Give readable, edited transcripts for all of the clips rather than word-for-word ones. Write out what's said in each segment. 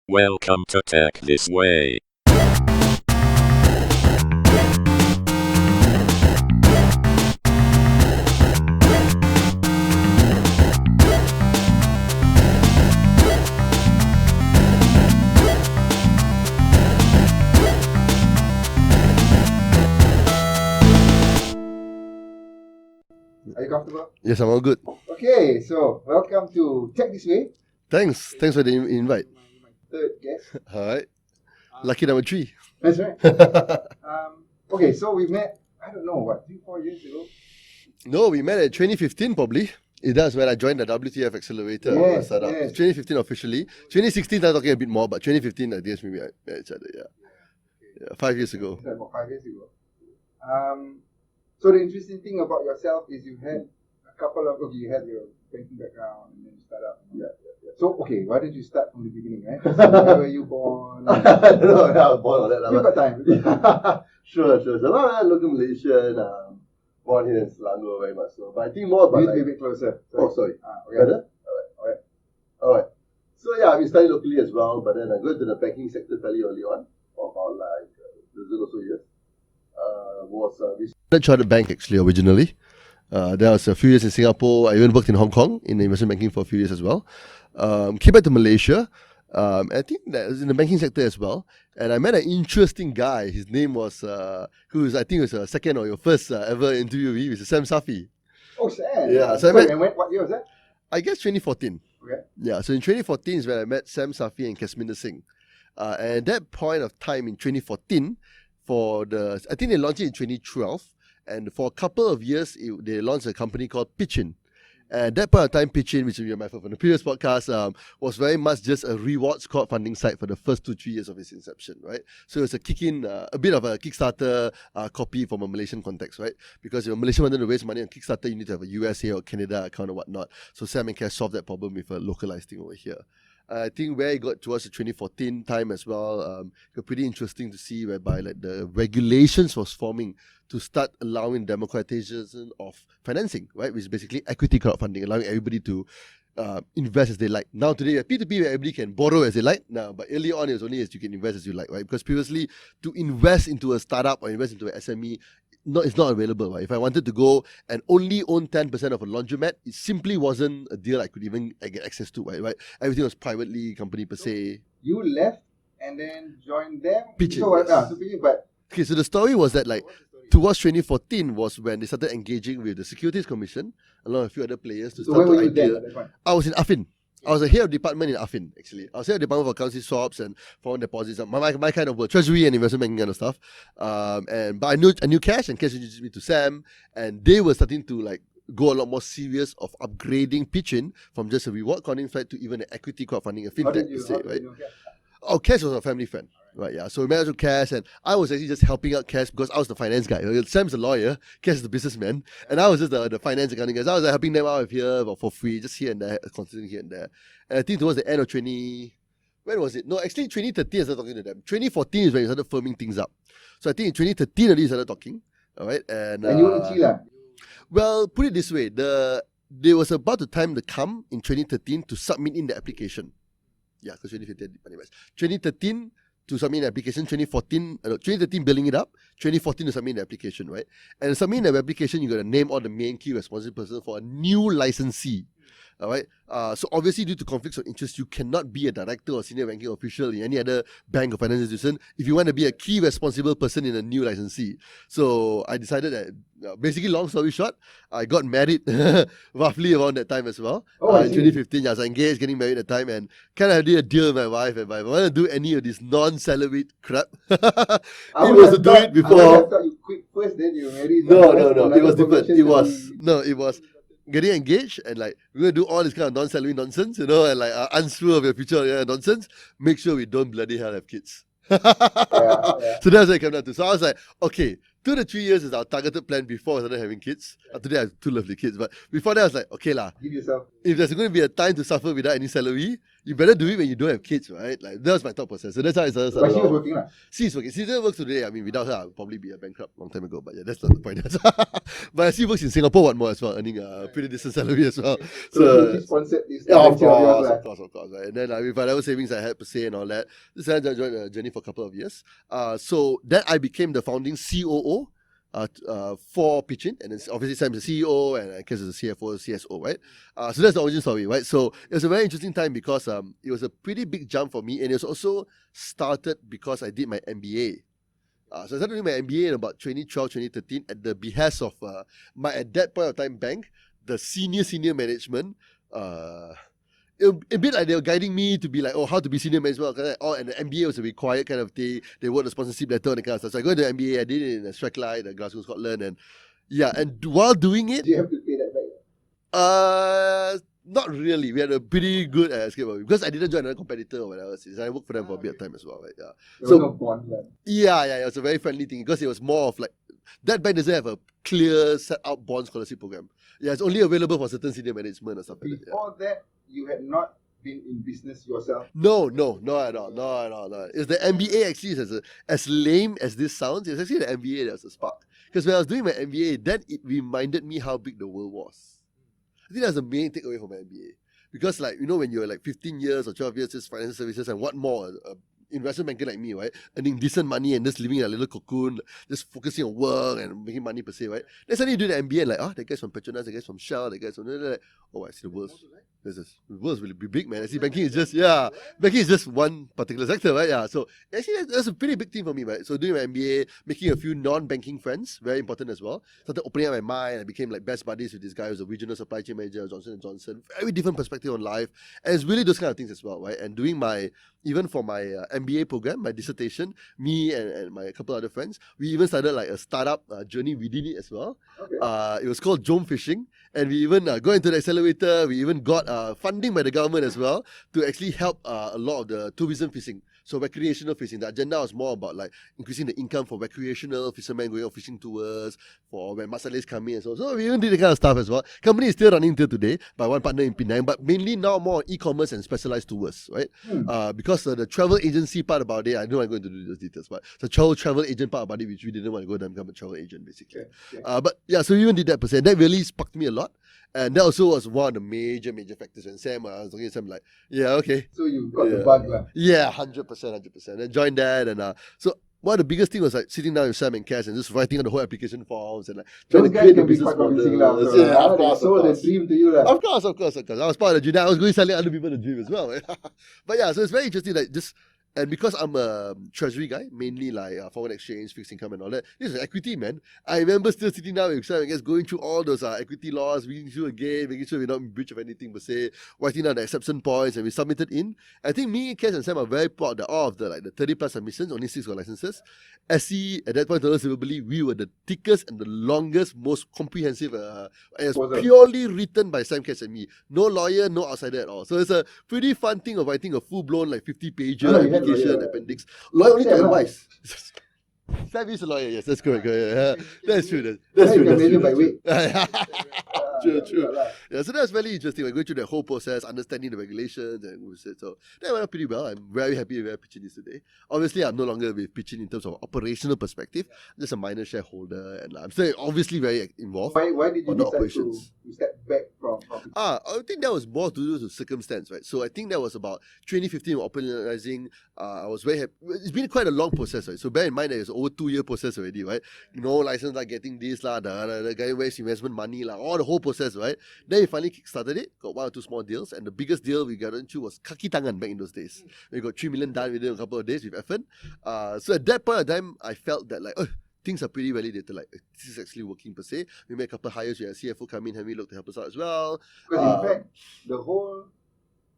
Welcome to Tech This Way. Are you comfortable? Yes, I'm all good. Okay, so welcome to Tech This Way. Thanks for the invite. My third guest. All right. Lucky number 3. That's right. Okay, so we met, I don't know, 3-4 years ago? No, we met at 2015 probably. That's when I joined the WTF Accelerator startup. Yes. 2015 officially. 2016 I'm talking a bit more, but 2015 I guess maybe I met each other, yeah. 5 years ago. It's like about 5 years ago. So the interesting thing about yourself is you had you had your banking background and then you start up. Yeah. So, okay, why did you start from the beginning, right? So where were you born? No, I was born on that. You've got time. Sure. So I'm local Malaysian, born here in Selangor very much so. But I think more about Be a bit closer. Sorry. Okay. Better? Alright. So yeah, I've been studying locally as well, but then I got into the banking sector fairly early on, for about like dozen or so years. We started Chartered Bank actually originally. There was a few years in Singapore. I even worked in Hong Kong in investment banking for a few years as well. Came back to Malaysia. I think that was in the banking sector as well. And I met an interesting guy. His name was, I think was your second or your first ever interviewee, Mr. Sam Safi. Oh, Sam. Yeah. So what year was that? I guess 2014. Okay. Yeah, so in 2014 is when I met Sam Safi and Kasminder Singh. And at that point of time in 2014, I think they launched it in 2012. And for a couple of years, they launched a company called Pitchin. And that point of time, Pitchin, which you might have from the previous podcast, was very much just a rewards crowdfunding site for the first 2-3 years of its inception, right? So it's a a bit of a Kickstarter copy from a Malaysian context, right? Because if Malaysia wanted to raise money on Kickstarter, you need to have a USA or Canada account or whatnot. So Sam and Cash solved that problem with a localized thing over here. I think where it got towards the 2014 time as well, it was pretty interesting to see whereby like the regulations was forming to start allowing democratization of financing, right? Which is basically equity crowdfunding, allowing everybody to invest as they like. Now today, P2P where everybody can borrow as they like. Now, but early on, it was only as you can invest as you like, right? Because previously, to invest into a startup or invest into an SME, it's not available. Right? If I wanted to go and only own 10% of a laundromat, it simply wasn't a deal I could even get access to. Right? Everything was privately company per se. You left and then joined them. Pitchin. Okay, so the story was that like towards 2014 was when they started engaging with the Securities Commission along with a few other players to start the idea. I was in Affin. I was a head of department in Affin, actually. I was head of department for currency swaps and foreign deposits, my kind of work, treasury and investment banking kind of stuff. But I knew Cash, and Cash introduced me to Sam, and they were starting to like go a lot more serious of upgrading Pitchin from just a reward crowdfunding site to even an equity crowdfunding, a fintech, right? Oh, Cash was a family friend. Right, yeah. So we met with Cash, and I was actually just helping out Cash because I was the finance guy. Sam's a lawyer, Cash is the businessman, and I was just the finance accounting guy. So I was helping them out here for free, just here and there, constantly here and there. And I think towards the end of when was it? No, actually 2013 I started talking to them. 2014 is when we started firming things up. So I think in 2013 already started talking. All right, and you were in Chile. Well, put it this way: there was about the time to come in 2013 to submit in the application. Yeah, because 2013 to submit an application, 2013 building it up, 2014 to submit the application, right? And submitting the application, you got to name all the main key responsible person for a new licensee. All right. So obviously, due to conflicts of interest, you cannot be a director or senior banking official in any other bank or financial institution if you want to be a key responsible person in a new licensee. So I decided that, basically, long story short, I got married roughly around that time as well. In 2015, I was engaged, getting married at the time, and kind of did a deal with my wife. And if I want to do any of this non-salaried crap, it was to do it before. I thought you quit first, then you married. No. It was different. It was getting engaged and like we're gonna do all this kind of non-salary nonsense, and like unsure of your future nonsense. Make sure we don't bloody hell have kids. So that's what it came down to. So I was like, okay, 2 to 3 years is our targeted plan before I started having kids. Today I have 2 lovely kids, but before that I was like, okay lah, Give yourself. if there's going to be a time to suffer without any salary, you better do it when you don't have kids, right? Like that was my thought process. So that's how I started. But she was working lah. She's working. She still works today. I mean, without her, I'd probably be a bankrupt long time ago. But yeah, that's not the point. But she works in Singapore one more as well, earning a pretty decent salary as well. So she sponsored this. Yeah, of venture yours lah. course. Right? And then with whatever savings I had per se and all that, this I joined the journey for a couple of years. So then I became the founding COO. For Pitchin, and then obviously Sam is the CEO, and I guess is the CFO, CSO, right? So that's the origin story, right? So it was a very interesting time because it was a pretty big jump for me, and it was also started because I did my MBA. So I started doing my MBA in about 2012, 2013 at the behest of my, at that point of time, bank, the senior management. A bit like they were guiding me to be like, how to be senior management, and the MBA was a required kind of thing. They wrote a sponsorship letter and that kind of stuff. So I go to the MBA, I did it in Strathclyde, Glasgow, Scotland, and while doing it, Do you have to pay that back? not really. We had a pretty good escape because I didn't join another competitor or whatever. I worked for them for a bit of time as well, right? Yeah. There was no bond plan. Yeah, it was a very friendly thing because it was more of like that bank doesn't have a clear set out bond scholarship program. Yeah, it's only available for certain senior management or something. Before that, you had not been in business yourself. No, not at all. No. It's the MBA actually is as lame as this sounds. It's actually the MBA that's a spark. Because when I was doing my MBA, then it reminded me how big the world was. I think that's the main takeaway from my MBA. Because when you're like 15 years or 12 years, just financial services and what more, investment banker like me, right? Earning decent money and just living in a little cocoon, just focusing on work and making money per se, right? Then suddenly you do the MBA and that guy's from Petronas, that guy's from Shell, that guy's from... I see the world. The world's really big, man. I see banking is just one particular sector, right? Yeah. So actually that's a pretty big thing for me, right? So doing my MBA, making a few non-banking friends, very important as well. Started opening up my mind. I became like best buddies with this guy who's a regional supply chain manager at Johnson & Johnson. Very different perspective on life. And it's really those kind of things as well, right? And doing even for my MBA program, my dissertation, me and my couple other friends, we even started like a startup journey within it as well. Okay. It was called Jom Fishing, and we even go into the accelerator. We even got funding by the government as well to actually help a lot of the tourism fishing. So recreational fishing. The agenda was more about like increasing the income for recreational fishermen going on fishing tours for when Masalays come in and so on. So we even did the kind of stuff as well. Company is still running till today by one partner in Penang, but mainly now more e-commerce and specialized tours, right? Because the travel agency part about it, I don't want to go into those details, but the travel agent part about it, which we didn't want to go down and become a travel agent basically. Okay. But yeah, so we even did that percent. That really sparked me a lot. And that also was one of the major factors. When I was talking to Sam, like, yeah, okay. So you got the bug lah. Yeah, 100%. And joined that. And so one of the biggest things was like sitting down with Sam and Cass and just writing on the whole application forms and like trying Those to guys create the can be business quite convincing lah. models. So, Yeah, of course. They sold the dream to you lah. Of course. I was part of the dream. I was going selling other people the dream as well. But yeah, so it's very interesting. Like just. And because I'm a treasury guy, mainly like foreign exchange, fixed income and all that, this is equity, man. I remember still sitting down with Sam, I guess, going through all those equity laws, reading through again, making sure we're not in breach of anything per se, writing down the exception points, and we submitted in. I think me, Cass and Sam are very proud that all of the 30 plus submissions, only 6 got licenses. SC, at that point, we were the thickest and the longest, most comprehensive, and it's purely written by Sam, Cass and me. No lawyer, no outsider at all. So it's a pretty fun thing of writing a full-blown 50-pager appendix. Lawyer only to advise. Sam is a lawyer, yes, that's correct. That's true. That's true. By weight. True. Yeah, so that's very interesting. We're going through the whole process, understanding the regulations, and so that went up pretty well. I'm very happy with Pitchin this today. Obviously, I'm no longer with Pitchin in terms of operational perspective. I'm just a minor shareholder, and I'm still obviously very involved. Why did you on the decide operations. to step back from Pitchin? I think that was more to do with circumstance, right? So I think that was about 2015 operationalizing. I was very happy. It's been quite a long process, right? So bear in mind that it's over 2-year process already, right? No license, like getting this, the guy waste investment money, all the whole process, right? Then we finally kickstarted it, got 1 or 2 small deals, and the biggest deal we got into was Kaki Tangan back in those days. We got 3 million done within a couple of days with Effin. So at that point of time, I felt that things are pretty validated. Like this is actually working per se. We made a couple of hires. We had CFO come in, Henry look to help us out as well. Because in fact, the whole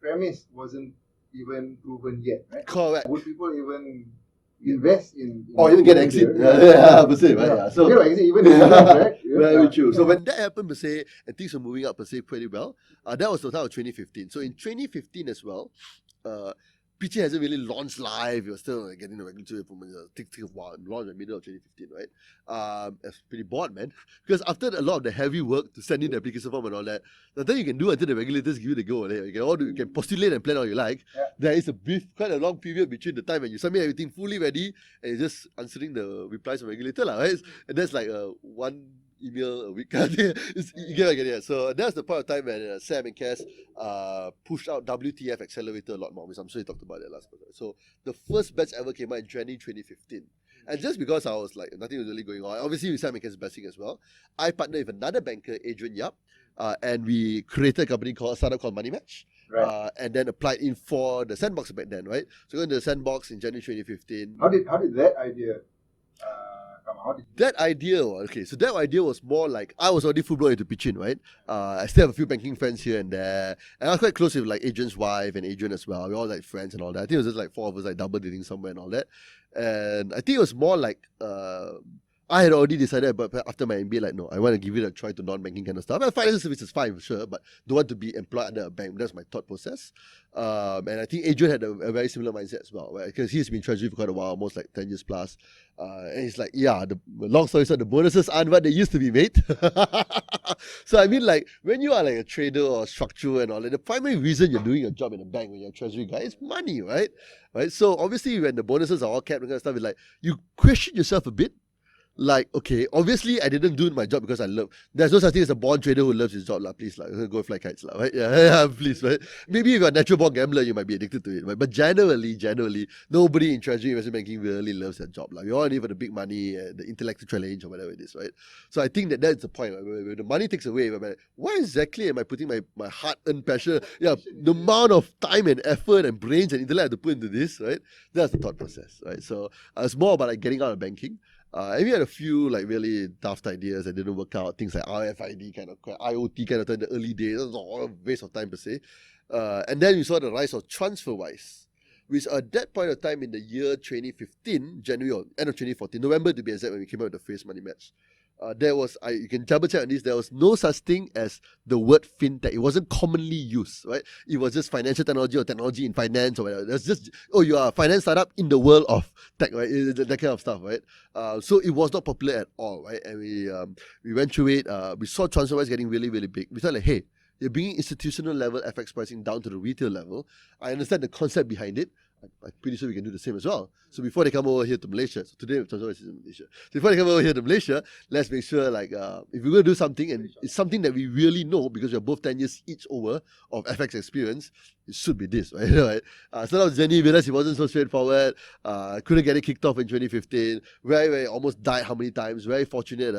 premise wasn't even proven yet, right? Correct. Would people even invest in or even get exit? Per se, right? Yeah. So exit even in right? Very true. So when that happened per se, and things were moving up per se pretty well, that was the time of 2015. So in 2015 as well, Pitchin hasn't really launched live. It was still getting the regulatory approval. Take a while. Launched in the middle of 2015, right? I was pretty bored, man. Because after a lot of the heavy work to send in the application form and all that, nothing you can do until the regulators give you the go. Right? You can postulate and plan all you like. Yeah. There is quite a long period between the time when you submit everything fully ready and you're just answering the replies from regulator, right? And that's like one email a week. You get what I get here. So that's the point of time when Sam and Cass pushed out WTF Accelerator a lot more, which I'm sure you talked about that last quarter. So the first batch ever came out in January 2015. And just because I was like, nothing was really going on, obviously with Sam and Cass blessing as well, I partnered with another banker, Adrian Yap, and we created a company a startup called MoneyMatch. Right. And then applied in for the sandbox back then, right? So going to the sandbox in January 2015. How did that idea come out? That idea was more like I was already full blown into pitching, right? I still have a few banking friends here and there, and I was quite close with like Adrian's wife and Adrian as well. We all like friends and all that. I think it was just like four of us like double dating somewhere and all that. And I think it was more like I had already decided, but after my MBA, like, no, I want to give it a try to non-banking kind of stuff. And financial services is fine, for sure, but don't want to be employed under a bank. That's my thought process. And I think Adrian had a very similar mindset as well, right? Because he's been in treasury for quite a while, almost like 10 years plus. And he's like, yeah, the long story short, the bonuses aren't what they used to be, mate. So I mean, like, when you are like a trader or a structurer and all that, the primary reason you're doing a job in a bank when you're a treasury guy is money, right? So obviously, when the bonuses are all capped and kind of stuff, it's like, you question yourself a bit. Like, okay, obviously I didn't do my job because I love. There's no such thing as a born trader who loves his job, please, go fly kites, right? Yeah, please, right? Maybe if you're a natural born gambler, you might be addicted to it, right? But generally, nobody in treasury investment banking really loves their job. Like, we all need for the big money, the intellectual challenge or whatever it is, right? So I think that's the point. Right? When the money takes away, like, why exactly am I putting my hard-earned passion, the amount of time and effort and brains and intellect I have to put into this, right? That's the thought process, right? So it's more about like getting out of banking. And we had a few like really daft ideas that didn't work out. Things like RFID kind of, IoT kind of thing in the early days. It was all a waste of time per se. And then we saw the rise of TransferWise, which at that point of time in the year 2015, January or end of 2014, November to be exact, when we came out with the phrase MoneyMatch. There was, you can double check on this, there was no such thing as the word fintech. It wasn't commonly used, right? It was just financial technology or technology in finance or whatever. It was just, you are a finance startup in the world of tech, right? That kind of stuff, right? So it was not popular at all, right? And we went through it. We saw TransferWise getting really, really big. We thought like, hey, you're bringing institutional level FX pricing down to the retail level. I understand the concept behind it. I'm pretty sure we can do the same as well. So before they come over here to Malaysia, so today TransferWise is in Malaysia. So before they come over here to Malaysia, let's make sure like if we're going to do something and it's something that we really know because we're both 10 years each over of FX experience, it should be this, right? So that was Jenny with us. It wasn't so straightforward. Couldn't get it kicked off in 2015. Very almost died how many times. Very fortunate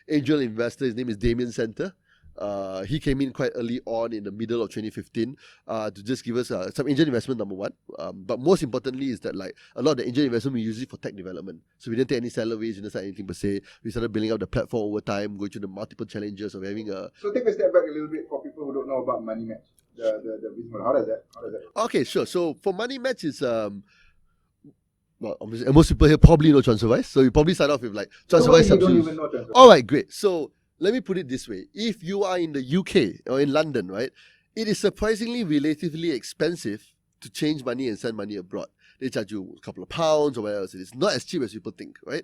angel investor. His name is Damien Center. He came in quite early on in the middle of 2015 to just give us some angel investment, number one. But most importantly is that like a lot of the angel investment we use it for tech development. So we didn't take any salaries, we didn't start anything per se. We started building up the platform over time, going through the multiple challenges of having a... So take a step back a little bit for people who don't know about MoneyMatch. The business model. How does that? Okay, sure. So for MoneyMatch is... well, obviously, most people here probably know TransferWise. So you probably start off with like TransferWise. You don't even know TransferWise. All right, great. So let me put it this way. If you are in the UK or in London, right, it is surprisingly relatively expensive to change money and send money abroad. They charge you a couple of pounds or whatever else. It's not as cheap as people think, right?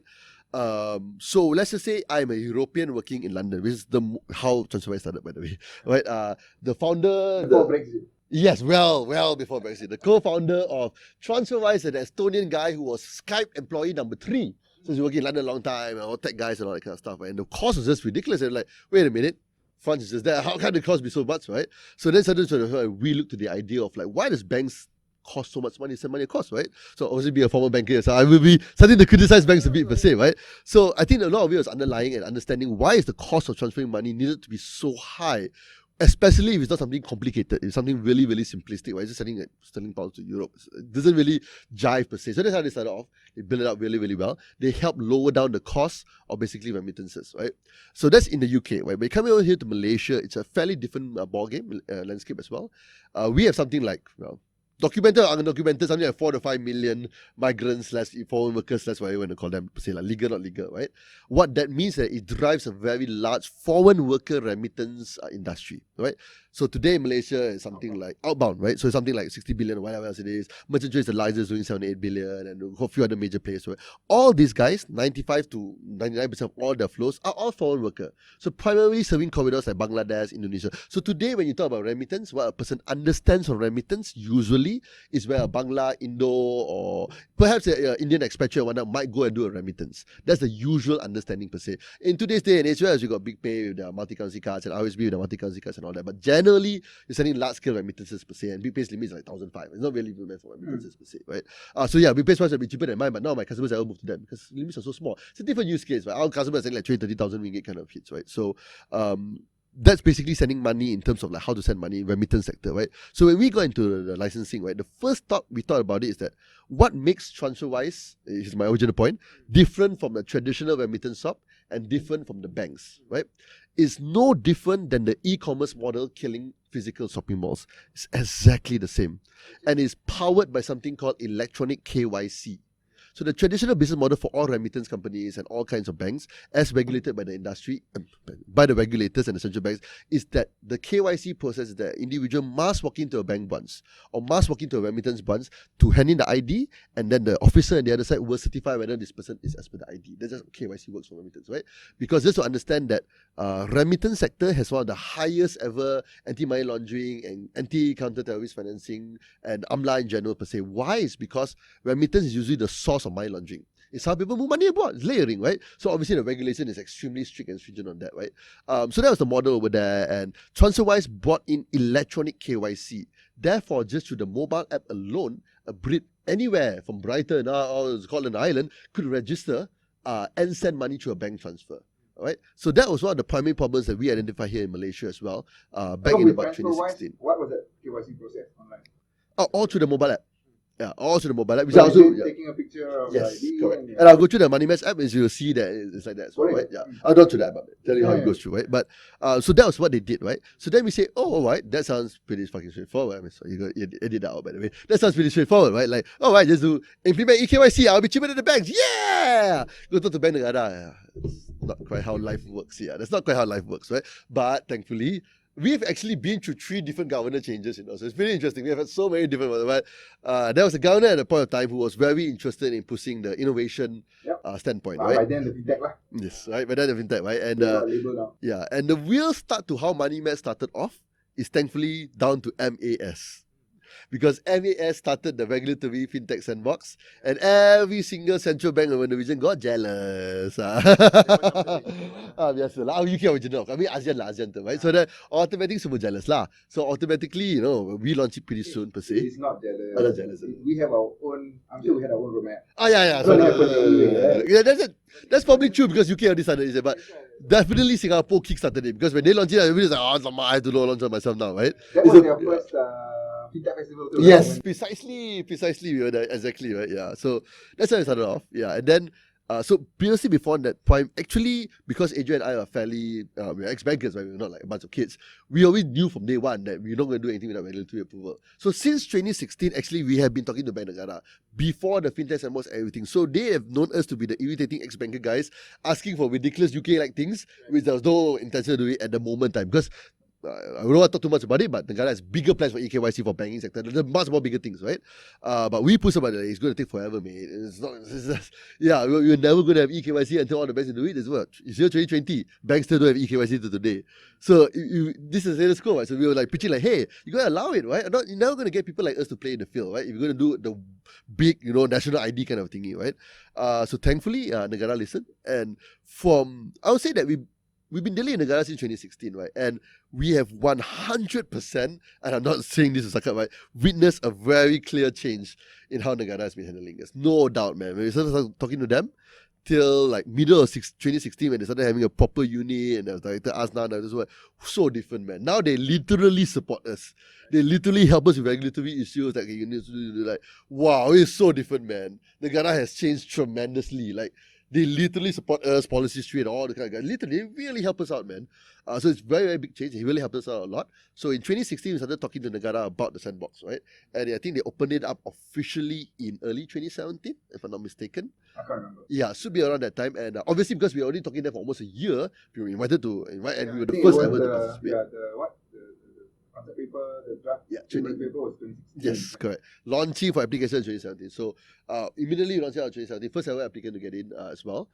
So let's just say I'm a European working in London, which is how TransferWise started, by the way, right? The founder... Before Brexit. Yes, well before Brexit. The co-founder of TransferWise, an Estonian guy who was Skype employee number 3. So he's working in London a long time, and all tech guys and all that kind of stuff. Right? And the cost was just ridiculous. And like, wait a minute, France is just there. How can the cost be so much, right? So then suddenly we looked to the idea of like, why does banks cost so much money to send money across, right? So obviously being a former banker, so I will be starting to criticize banks a bit per se, right? So I think a lot of it was underlying and understanding why is the cost of transferring money needed to be so high, especially if it's not something complicated. It's something really, really simplistic, right? It's just sending like sterling pounds to Europe. It doesn't really jive per se. So that's how they started off. They built it up really, really well. They help lower down the cost of basically remittances, right? So that's in the UK, right? But coming over here to Malaysia, it's a fairly different ballgame landscape as well. We have something like, well, documented or undocumented, something like 4 to 5 million migrants, foreign workers, that's what you want to call them, say like legal, not legal, right? What that means that it drives a very large foreign worker remittance industry, right? So today Malaysia is something like outbound, right? So it's something like 60 billion or whatever else it is. Merchant trade, the largest, doing 78 billion, and a few other major players. Right? All these guys, 95 to 99% of all their flows are all foreign worker. So primarily serving corridors like Bangladesh, Indonesia. So today when you talk about remittance, what a person understands from remittance usually is where a Bangla, Indo, or perhaps an Indian expatriate or whatnot might go and do a remittance. That's the usual understanding per se. In today's day and age, whereas you got Big Pay with their multi-currency cards and RSB with their multi-currency cards and all that, but generally you're sending large-scale remittances per se, and Big Pay's limit is like 1,500. It's not really meant for remittances per se, right? So yeah, Big Pay's price will be cheaper than mine, but now my customers have moved to them because limits are so small. It's a different use case, right? Our customers are sending like 30,000 ringgit kind of hits, right? So that's basically sending money in terms of like how to send money in remittance sector, right? So when we go into the licensing, right, the first thought we thought about it is that what makes TransferWise, is my original point, different from the traditional remittance shop and different from the banks, right? Is no different than the e-commerce model killing physical shopping malls. It's exactly the same. And it's powered by something called electronic KYC. So the traditional business model for all remittance companies and all kinds of banks, as regulated by the industry, by the regulators and the central banks, is that the KYC process is that individual must walk into a bank branch or must walk into a remittance branch to hand in the ID, and then the officer on the other side will certify whether this person is as per the ID. That's just how KYC works for remittance, right? Because just to understand that remittance sector has one of the highest ever anti-money laundering and anti-counter-terrorist financing and AMLA in general per se. Why? Is because remittance is usually the source of money laundering. It's how people move money abroad. It's layering, right? So obviously the regulation is extremely strict and stringent on that, right? So that was the model over there, and TransferWise brought in electronic KYC. Therefore, just through the mobile app alone, a Brit anywhere from Brighton or Scotland Island could register and send money through a bank transfer. Right, so that was one of the primary problems that we identified here in Malaysia as well, back in about 2016. What was that KYC process online? All through the mobile app. Yeah, all through the mobile app. So also, taking a picture of the ID. Correct. And I'll go through the MoneyMatch app, and you'll see that it's like that as well, right? Yeah. I'll go through that, but tell you how it goes through, right? But so that was what they did, right? So then we say, oh, all right, that sounds pretty fucking straightforward. I mean, so you got edit that out, by the way. That sounds pretty straightforward, right? Like, all right, just do implement eKYC. I'll be cheaper than the banks. Yeah. Go to the bank negara. Yeah. It's not quite how life works. Yeah, that's not quite how life works, right? But thankfully, we've actually been through 3 different governor changes, so it's pretty interesting. We have had so many different ones, but there was a governor at a point of time who was very interested in pushing the innovation standpoint, right? By then the fintech lah. Yes, right. By then the fintech, right? And and the real start to how MoneyMatch started off is thankfully down to MAS. Because MAS started the regulatory fintech sandbox, and every single central bank in the region got jealous. Biasa lah. UK original. I mean ASEAN term, right? So that automatically semua jealous lah. So automatically, we launch it pretty soon per se. It's not jealous. Not jealous. We have our own. I'm sure we had our own roadmap. Yeah. So that's probably true because UK already started it, but definitely Singapore kickstarted it because when they launched it, everybody's like, I have to launch it myself now, right? That was their first fintech festival too. Yes, right? Precisely. We were there, exactly, right? Yeah. So that's how it started off. Yeah, and then so previously before that point, actually because Adrian and I are fairly we're ex-bankers, right? We're not like a bunch of kids. We always knew from day one that we're not going to do anything without regulatory approval. So since 2016, actually we have been talking to Bank Negara before the fintech and most everything. So they have known us to be the irritating ex-banker guys asking for ridiculous UK-like things, which there was no intention to do it at the moment time because. I don't want to talk too much about it, but Negara has bigger plans for eKYC for banking sector. There's much more bigger things, right? But we push about it. It's going to take forever, mate. We're never going to have eKYC until all the banks do it. It's what? It's year 2020. Banks still don't have eKYC to today. So this is status quo, right? So we were like pitching like, hey, you got to allow it, right? You're never going to get people like us to play in the field, right? If you're going to do the big, national ID kind of thingy, right? So thankfully, Negara listened. And I would say that we've been dealing in Negara since 2016, right? And we have 100%, and I'm not saying this to suck up, right? Witnessed a very clear change in how Negara has been handling this. No doubt, man. When we started talking to them, till like middle of 2016 when they started having a proper unit and the director asked now, this was so different, man. Now they literally support us. They literally help us with regulatory issues like wow, it's so different, man. Negara has changed tremendously. Like They literally support us, Policy Street, all the kind of guys. Literally, they really help us out, man. So it's very, very big change. He really helped us out a lot. So in 2016, we started talking to Negara about the sandbox, right? And I think they opened it up officially in early 2017, if I'm not mistaken. I can't remember. Yeah, should be around that time. And obviously, because we were already talking there for almost a year, we were invited to invite, and we were the I think first it was ever to the participate. the concept paper, the draft Yeah, concept paper was 2016. Yes, correct. Launching for application in 2017. So immediately launched out in 2017. First ever applicant to get in as well.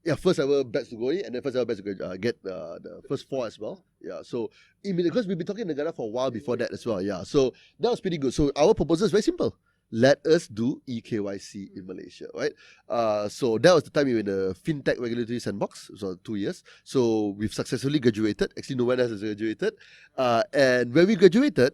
Yeah, first ever batch to go in, and then first ever batch to get the first 4 as well. Yeah, so immediately, because we've been talking to Negara for a while before that as well. Yeah, so that was pretty good. So our proposal is very simple. Let us do eKYC in Malaysia, right? So that was the time we were in the fintech regulatory sandbox, so 2 years. So we've successfully graduated. Actually, no one else has graduated. And when we graduated,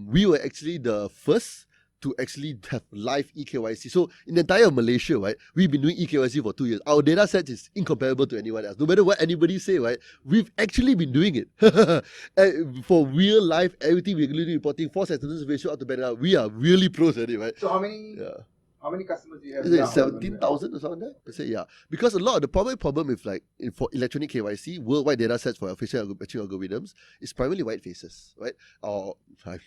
we were actually the first to actually have live eKYC. So in the entire Malaysia, right, we've been doing eKYC for 2 years. Our data set is incomparable to anyone else. No matter what anybody say, right, we've actually been doing it. And for real life, everything regulatory reporting, false acceptance ratio, out to better, we are really pros at it, right? So how many customers do you have Is it now? 17,000 or something like that? Say, yeah. Because a lot of the problem with for electronic KYC, worldwide data sets for facial matching algorithms is primarily white faces, right? Or I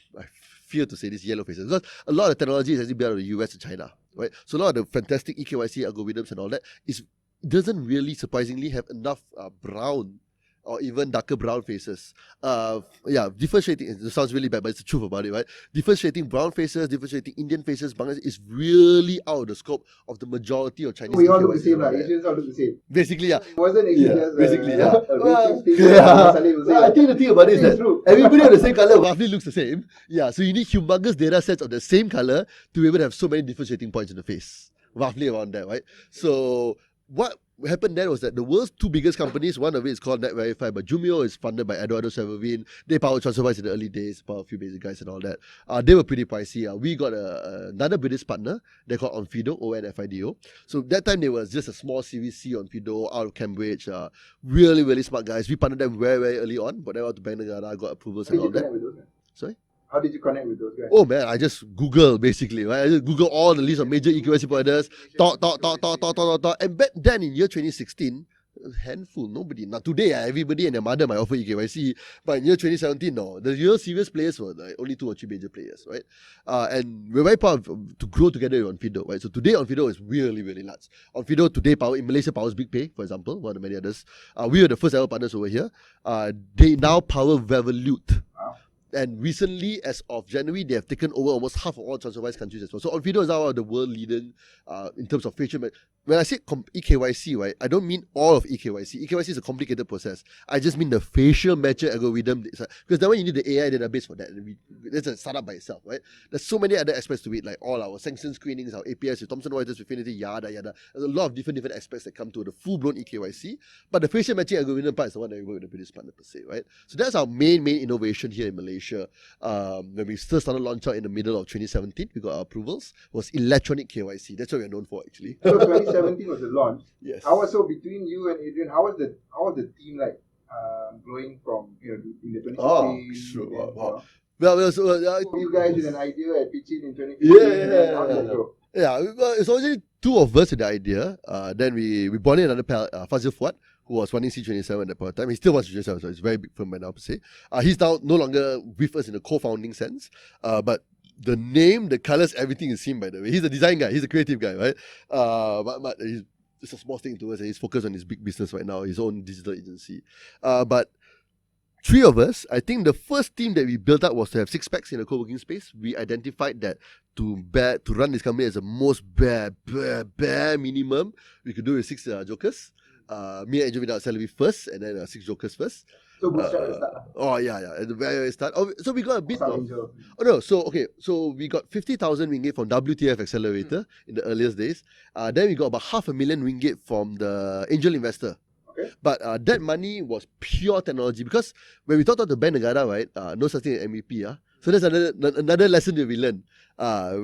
fear to say this, yellow faces. Because a lot of technology is actually built out of the US and China, right? So a lot of the fantastic eKYC algorithms and all that doesn't really surprisingly have enough brown or even darker brown faces. Differentiating, it sounds really bad, but it's the truth about it, right? Differentiating brown faces, differentiating Indian faces, Bangladesh is really out of the scope of the majority of Chinese. We all look the same, like Asians all look the same. Basically, yeah. It wasn't actually just basically, a yeah. racist thing. I think the thing about it is that true. everybody of the same color roughly looks the same. Yeah, so you need humongous data sets of the same color to be able to have so many differentiating points in the face. Roughly around that, right? So what happened then was that the world's 2 biggest companies, one of it is called NetVerify, but Jumio is funded by Eduardo Severin. They powered TransferWise in the early days, powered a few basic guys and all that. They were pretty pricey. We got another British partner, they're called Onfido, ONFIDO. So that time they was just a small Series C Onfido out of Cambridge. Really, really smart guys. We partnered them very, very early on, but they were to Bank Negara, got approvals and all that. Sorry? How did you connect with those guys? Oh man, I just Google basically, right? I just Google all the list of major eKYC providers, talk. And back then in year 2016, handful, nobody. Now today, everybody and their mother might offer eKYC, but in year 2017, no. The real serious players were like only 2 or 3 major players, right? And we're very proud to grow together with Onfido, right? So today, Onfido is really, really large. Onfido today, in Malaysia, powers Big Pay, for example, one of the many others. We were the first ever partners over here. They now power Revolut. Wow. And recently, as of January, they have taken over almost half of all TransferWise countries as well. So Onfido is now the world leading in terms of facial. When I say eKYC, right, I don't mean all of eKYC. eKYC is a complicated process. I just mean the facial matcher algorithm. Because then when you need the AI database for that, it's a startup by itself, right? There's so many other aspects to it, like all our sanction screenings, our APIs with Thomson Reuters, Affinity, yada, yada. There's a lot of different aspects that come to the full-blown eKYC. But the facial matching algorithm part is the one that we work with the British partner per se, right? So that's our main innovation here in Malaysia. When we still started launch out in the middle of 2017, we got our approvals, was electronic KYC. That's what we're known for, actually. So 2017 was the launch. Yes. So between you and Adrian, how was the team like growing from in the 2016? Oh, sure. Wow. You guys with an idea at pitching in 2015. Yeah. How did that go? Yeah, it's only 2 of us with the idea. Then we brought in another pal, Fazil Fuad, who was running C27 at that point of time. He still wants C27, so it's a very big firm by now, per se. He's now no longer with us in the co-founding sense, but the name, the colors, everything is him, by the way. He's a design guy, he's a creative guy, right? But he's just a small thing to us, and he's focused on his big business right now, his own digital agency. But 3 of us, I think the first team that we built up was to have 6 packs in a co-working space. We identified that to run this company as the most bare minimum, we could do with 6 jokers. Me and Adrian without salary first, and then 6 jokers first. So bootstrap at the start. Oh yeah, at the very start. So we got a bit of. Angel. Oh no, so we got 50,000 ringgit from WTF Accelerator in the earliest days. Then we got about 500,000 ringgit from the angel investor. Okay. But that money was pure technology, because when we talked about the Bank Negara, right, no such thing as MVP. So that's another lesson that we learned.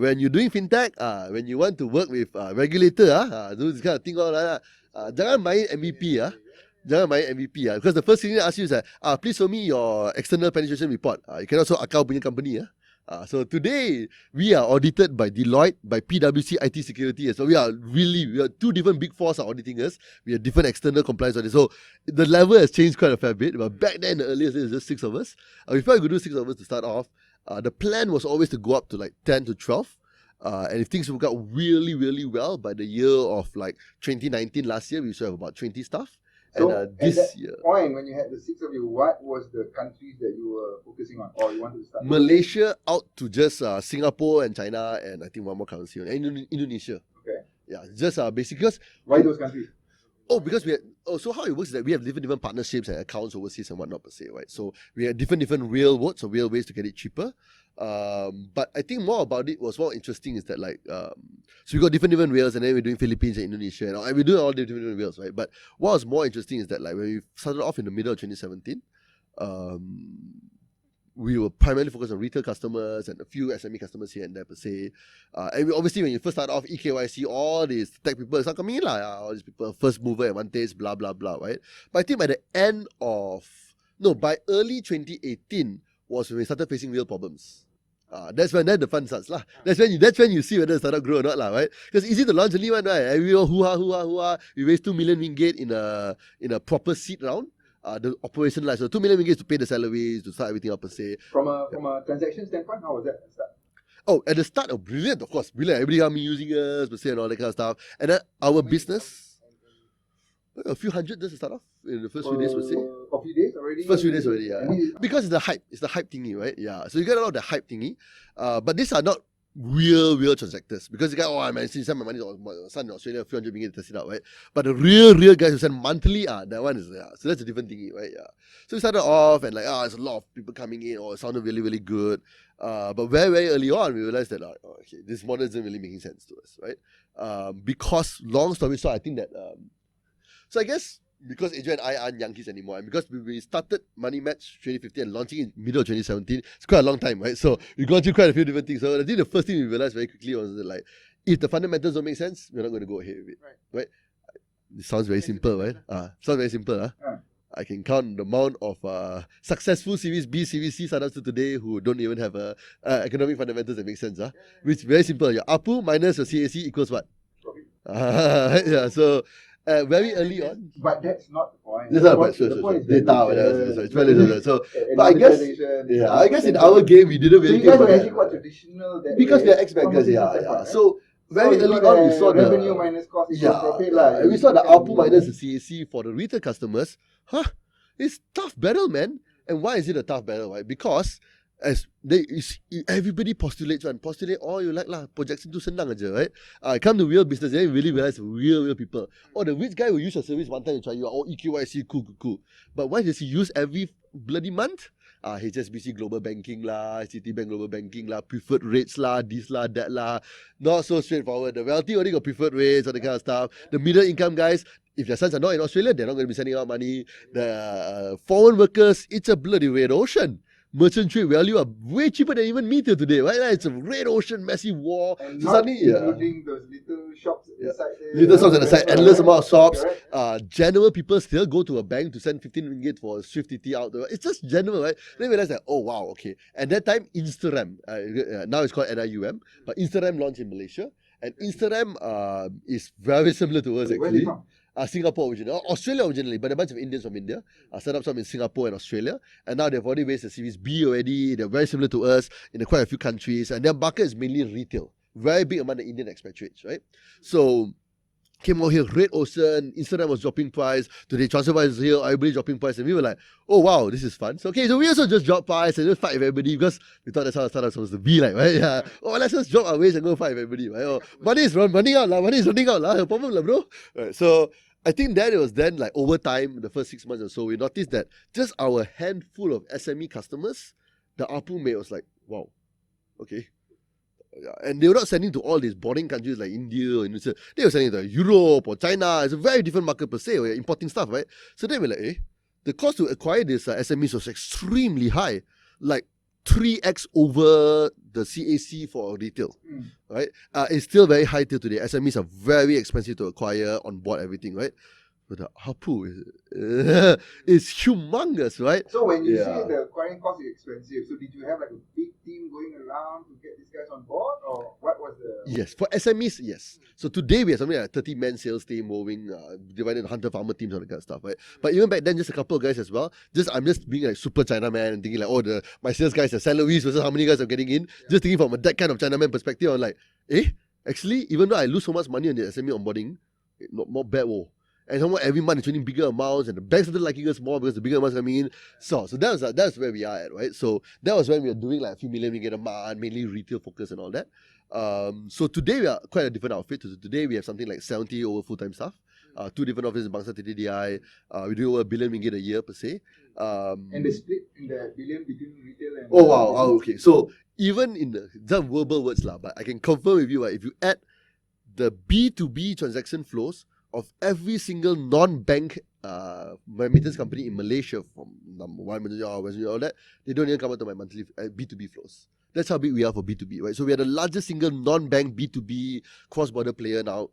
When you're doing fintech, when you want to work with regulator, do this kind of thing, jangan main MVP. Jangan main MVP. Because the first thing they ask you is that, please show me your external penetration report. You can also account punya company. So today we are audited by Deloitte, by PwC IT Security. So we are two different big fours are auditing us. We have different external compliance audits. So the level has changed quite a fair bit. But back then, the earliest days, it was just 6 of us. We thought we could do 6 of us to start off. The plan was always to go up to like 10 to 12. And if things work out really, really well, by the year of like 2019, last year, we should have about 20 staff. So And at this that year, point, when you had the 6 of you, what was the countries that you were focusing on, or you wanted to start? Malaysia out to just Singapore and China, and I think one more currency, and Indonesia. Okay. Yeah, just basically because Why those countries? because we had, so how it works is that we have different partnerships and accounts overseas and whatnot per se, right? So we had different railroads or railways to get it cheaper. But I think more about it was more interesting is that like so we got different rails, and then we're doing Philippines and Indonesia, and we're doing all the different rails, right? But what was more interesting is that like when we started off in the middle of 2017, we were primarily focused on retail customers and a few SME customers here and there per se. And we, obviously when you first start off, EKYC, all these tech people start coming in, all these people, first mover advantage, blah, blah, blah, right? But I think by early 2018 was when we started facing real problems. That's when the fun starts. That's when you see whether the startup grow or not, right? Because it's easy to launch a new one, right? Everyone hoo-ha. We raised 2 million ringgit in a proper seed round. The operationalize. So 2 million ringgit to pay the salaries, to start everything up per se. From a transaction standpoint, how was that at the start? Oh, at the start, brilliant, of course. Brilliant. Everybody got me using us, per se, and all that kind of stuff. And then our business, a few hundred just to start off in the first few days, per se. A few days already? First few days already, yeah. Because it's the hype. It's the hype thingy, right? Yeah. So you get a lot of the hype thingy. But these are not real transactors. Because you get, I send my money to my son in Australia, a few hundred ringgit to test it out, right? But the real guys who send monthly, that one is, so that's a different thingy, right? Yeah. So we started off and like, there's a lot of people coming in, it sounded really, really good. But very, very early on, we realized that, okay, this model isn't really making sense to us, right? Because, long story short, I think that, so I guess, because Adrian and I aren't young kids anymore, and because we started MoneyMatch 2015 and launching in middle of 2017, it's quite a long time, right? So we've gone through quite a few different things. So I think the first thing we realized very quickly was that, like, if the fundamentals don't make sense, we're not going to go ahead with it, right? It sounds very simple, right? Sounds very simple, huh? I can count the amount of successful Series B, Series C startups to today who don't even have economic fundamentals that make sense, which very simple. Your ARPU minus your CAC equals what? Yeah, so very early on. But that's not the point. That's not the point. Sure. Data, whatever. It's very so. But I guess in our game we didn't really. So you guys were actually quite traditional. Because we are ex-bankers, yeah. So very early on we saw the revenue minus cost equals profit, we saw the ARPU minus the CAC for the retail customers. It's tough battle, man. And why is it a tough battle? Right? Because everybody postulate all you like projection tu senang aja, right? Come to real business, then you really realize real people. The rich guy will use your service one time and try you, EKYC, cool. But why does he use every bloody month? HSBC Global Banking Citibank Global Banking preferred rates this that not so straightforward. The wealthy only got preferred rates, all that kind of stuff. The middle income guys, if their sons are not in Australia, they're not going to be sending out money. The foreign workers, it's a bloody red ocean. Merchant trade value are way cheaper than even me till today, right? It's a red ocean, massive war. And so suddenly, including those little shops inside there. Little shops on the side, endless amount of shops. General people still go to a bank to send 15 ringgit for a Swift TT out. It's just general, right? Then we realize that, oh wow, okay. And that time, Instagram, now it's called NIUM, but Instagram launched in Malaysia. And Instagram is very similar to us, actually. Where are they from? Singapore originally, Australia originally, but a bunch of Indians from India set up some in Singapore and Australia, and now they've already raised the Series B already. They're very similar to us in quite a few countries, and their market is mainly retail. Very big among the Indian expatriates, right? So came out here, red ocean. Instagram was dropping price. Today, TransferWise is here. Everybody dropping price, and we were like, "Oh wow, this is fun." So we also just drop price and just fight with everybody because we thought that's how a startup was supposed to be like, right? Yeah. Let's just drop our wage and go fight with everybody, right? Money is running out, money is running out, no problem, bro. Right, so I think that it was then like over time, the first 6 months or so, we noticed that just our handful of SME customers, the ARPU made was like, wow, okay. And they were not sending to all these boring countries like India or Indonesia. They were sending to Europe or China. It's a very different market per se. We're importing stuff, right? So then we're like, the cost to acquire these SMEs was extremely high, like 3x over the CAC for retail, right? It's still very high till today. SMEs are very expensive to acquire, on board everything, right? But the ARPU is humongous, right? So when you say Yeah. the acquiring cost is expensive, so did you have like a big team going around to get these guys on board, or what was the? Yes, for SMEs, yes. So today we have something like a 30-man sales team moving, divided into hunter-farmer teams and that kind of stuff, right? But even back then, just a couple of guys as well. I'm just being like super Chinaman and thinking like, oh, my sales guys are salaries versus how many guys are getting in. Just thinking from that kind of Chinaman perspective, I'm like, actually, even though I lose so much money on the SME onboarding, not bad, whoa. And someone every month is winning bigger amounts, and the banks started liking us more because the bigger amounts coming in. So that's where we are at, right? So that was when we were doing like a few million ringgit a month, mainly retail focus and all that. So today we are quite a different outfit. So today we have something like 70 over full-time staff. 2 different offices in Bangsa TDDI. We do over 1 billion ringgit a year per se. And the split in the billion between retail and... Oh wow, okay. So even in the verbal words lah, but I can confirm with you, if you add the B2B transaction flows of every single non-bank remittance company in Malaysia, from number one, all that, they don't even come out to my monthly B2B flows. That's how big we are for B2B, right? So we are the largest single non-bank B2B cross-border player now.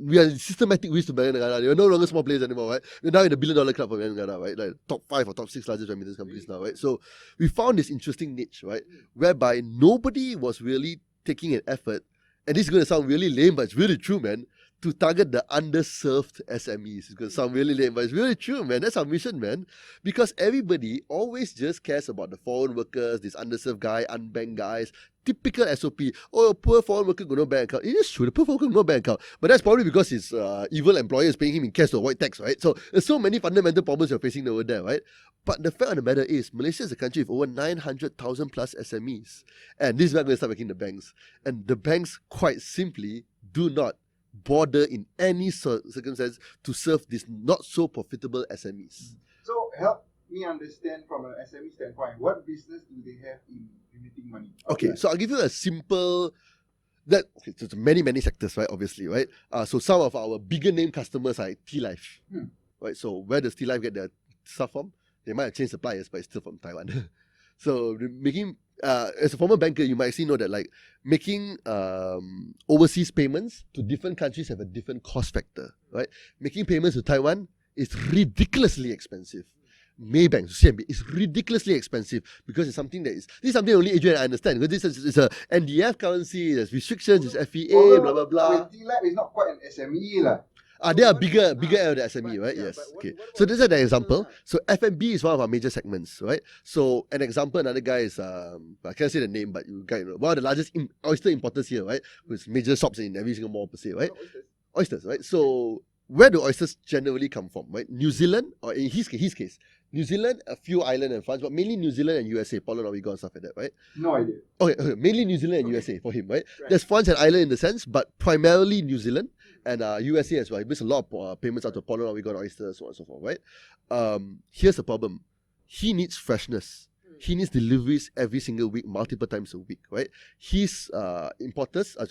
We are systematic ways to Bank Negara. We are no longer small players anymore, right? We're now in the $1 billion club for Bank Negara, right? Like top 5 or top 6 largest remittance companies now, right? So we found this interesting niche, right? Whereby nobody was really taking an effort, and this is going to sound really lame, but it's really true, man, to target the underserved SMEs. It's going to sound really lame, but it's really true, man. That's our mission, man. Because everybody always just cares about the foreign workers, this underserved guy, unbanked guys, typical SOP. Oh, poor foreign worker got no bank account. It is true, the poor foreign worker got no bank account. But that's probably because his evil employer is paying him in cash to avoid tax, right? So there's so many fundamental problems you're facing over there, right? But the fact of the matter is, Malaysia is a country with over 900,000 plus SMEs. And this is where I'm going to start making the banks. And the banks, quite simply, do not bother in any circumstance to serve these not so profitable SMEs. So help me understand from an SME standpoint, what business do they have in remitting money? Okay, so I'll give you a simple... There's many sectors, right? Obviously, right? So some of our bigger name customers are like T-Life, right? So where does T-Life get their stuff from? They might have changed suppliers, but it's still from Taiwan. So as a former banker, you might actually know that like making overseas payments to different countries have a different cost factor, right? Making payments to Taiwan is ridiculously expensive. Maybank, CMB, is ridiculously expensive because it's something this is something only Adrian and I understand, because this is a NDF currency, there's restrictions, it's FEA, blah blah blah. T-Lab is not quite an SME lah. They are bigger end of the SME, right? Yes. Okay. So this is an example. So F&B is one of our major segments, right? So an example, another guy is I can't say the name, but you guys know, one of the largest oyster importers here, right? With major shops in every single mall per se, right? Oysters, right? So where do oysters generally come from, right? New Zealand, or in his case, New Zealand, a few islands and France, but mainly New Zealand and USA, Poland, Oregon, and stuff like that, right? No idea. Okay, mainly New Zealand and USA for him, right? There's France and Ireland in the sense, but primarily New Zealand and USA as well. He makes a lot of payments out to Poland, Oregon, oysters, so on and so forth, right? Here's the problem. He needs freshness. He needs deliveries every single week, multiple times a week, right? His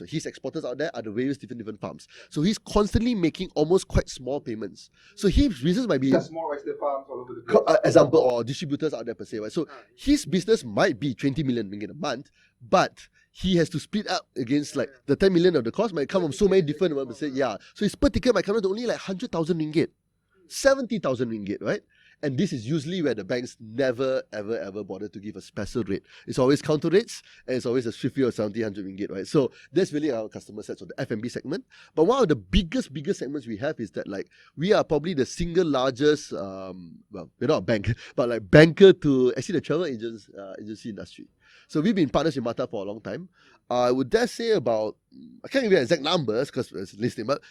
his exporters out there are the various different farms. So he's constantly making almost quite small payments. So his business might be just small oyster farms all over the place. Example, or distributors out there per se, right? So his business might be 20 million ringgit a month, but he has to split up against like the 10 million of the cost might come from so many different ones. So his per ticket might come down to only like 100,000 ringgit, 70,000 ringgit, right? And this is usually where the banks never, ever bother to give a special rate. It's always counter rates, and it's always a 50 or 70, 100 ringgit, right? So that's really our customer set, so the F&B segment. But one of the biggest segments we have is that like we are probably the single largest, well, we're not a bank, but like banker to actually the travel agency industry. So we've been partners with Mata for a long time. I would dare say about, I can't give you exact numbers because it's listing, but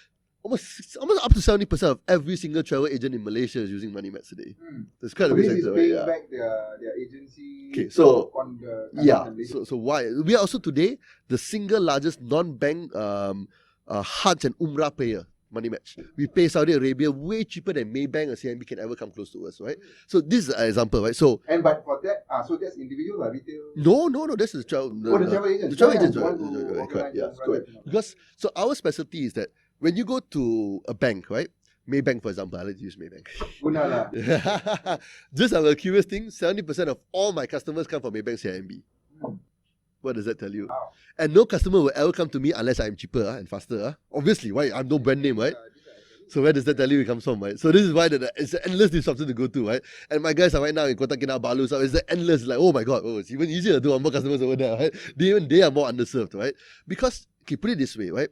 almost up to 70% of every single travel agent in Malaysia is using MoneyMatch today. That's quite a big sector, right? Yeah. Back their agency. Okay, so on the so why we are also today the single largest non-bank Hajj and Umrah payer. MoneyMatch. We pay Saudi Arabia way cheaper than Maybank or CIMB can ever come close to us, right? So this is an example, right? So but for that, so that's individual or retail? No, that's the travel. The travel agents. The travel agents, right? Correct. Yeah, correct. Because so our specialty is that when you go to a bank, right? Maybank, for example, I like to use Maybank. Just a curious thing, 70% of all my customers come from Maybank CIMB. What does that tell you? Wow. And no customer will ever come to me unless I'm cheaper and faster. Obviously, why? I'm no brand name, right? So where does that value comes from, right? So this is why it's an endless disruption to go to, right? And my guys are right now in Kota Kinabalu, so it's the endless, like, oh my god, it's even easier to do more customers over there, right? They are more underserved, right? Because, okay, put it this way, right?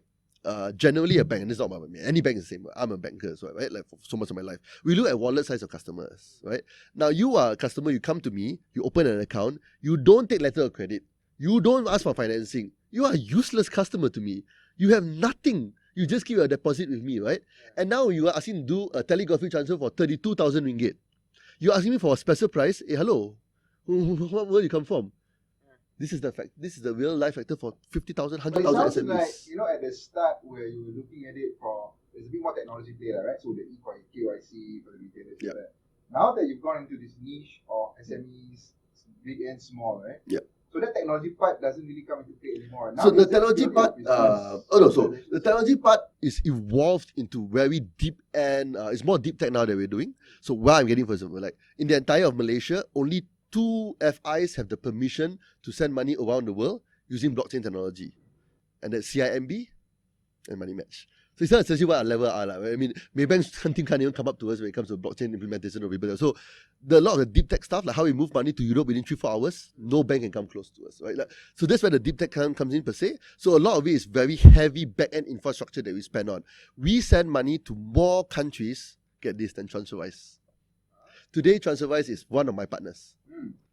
Generally a bank, and it's not about me, any bank is the same. I'm a banker as well, right? Like for so much of my life. We look at wallet size of customers, right? Now you are a customer, you come to me, you open an account, you don't take letter of credit, you don't ask for financing. You are a useless customer to me. You have nothing. You just keep your deposit with me, right? And now you are asking to do a telegraphy transfer for 32,000 ringgit. You're asking me for a special price. Hey, hello, what will you come from? This is the fact. This is the real life factor for 50,000, But it 100,000 sounds SMEs. like, at the start where you were looking at it there's a bit more technology play, right? So the KYC for the retailers. Yep. Now that you've gone into this niche of SMEs, big and small, right? Yep. So that technology part doesn't really come into play anymore. Now So the it's just technology purely part, a business. the technology part is evolved into very deep and it's more deep tech now that we're doing. So where I'm getting, for example, like in the entire of Malaysia, only 2 FIs have the permission to send money around the world using blockchain technology, and that's CIMB and MoneyMatch. So it's not essentially what our level are like. Right? I mean, Maybank's hunting can't even come up to us when it comes to blockchain implementation of people. So a lot of the deep tech stuff, like how we move money to Europe within 3-4 hours, no bank can come close to us, right? So that's where the deep tech comes in per se. So a lot of it is very heavy back-end infrastructure that we spend on. We send money to more countries, get this, than TransferWise. Today, TransferWise is one of my partners.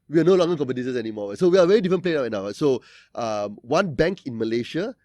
We are no longer competitors anymore. So we are a very different player right now. So one bank in Malaysia.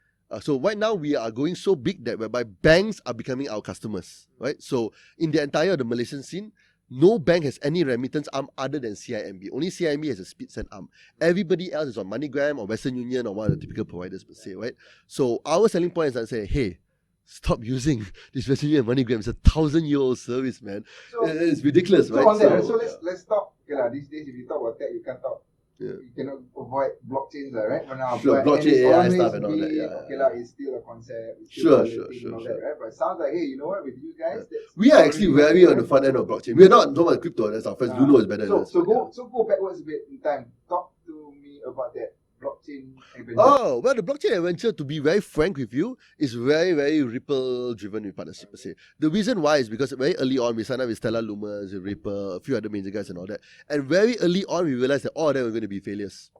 So right now we are going so big that whereby banks are becoming our customers, right? So in the entire of the Malaysian scene, no bank has any remittance arm other than CIMB. Only CIMB has a speed send arm. Everybody else is on MoneyGram or Western Union or one of the typical providers per se, right? So our selling point is that say, hey, stop using this Western Union and MoneyGram. It's a 1,000-year-old service, man. So, it's ridiculous, right? On that, so let's talk. Okay, these days if you talk about tech, you can't talk. Yeah. You cannot avoid blockchains, right? Sure, blockchain, AI stuff and all that. Yeah. It's still a concept. It's Sure. That, right? But it sounds like, hey, you know what? With you guys, we are actually very on the front end of blockchain. We are not talking about crypto. That's our first. Luno is better than us. So go backwards a bit in time. Talk to me about that blockchain adventure. Oh, well, the blockchain adventure, to be very frank with you, is very, very Ripple driven with partnership per se. The reason why is because very early on, we signed up with Stellar Lumens, Ripple, a few other major guys and all that. And very early on, we realized that all of them were going to be failures.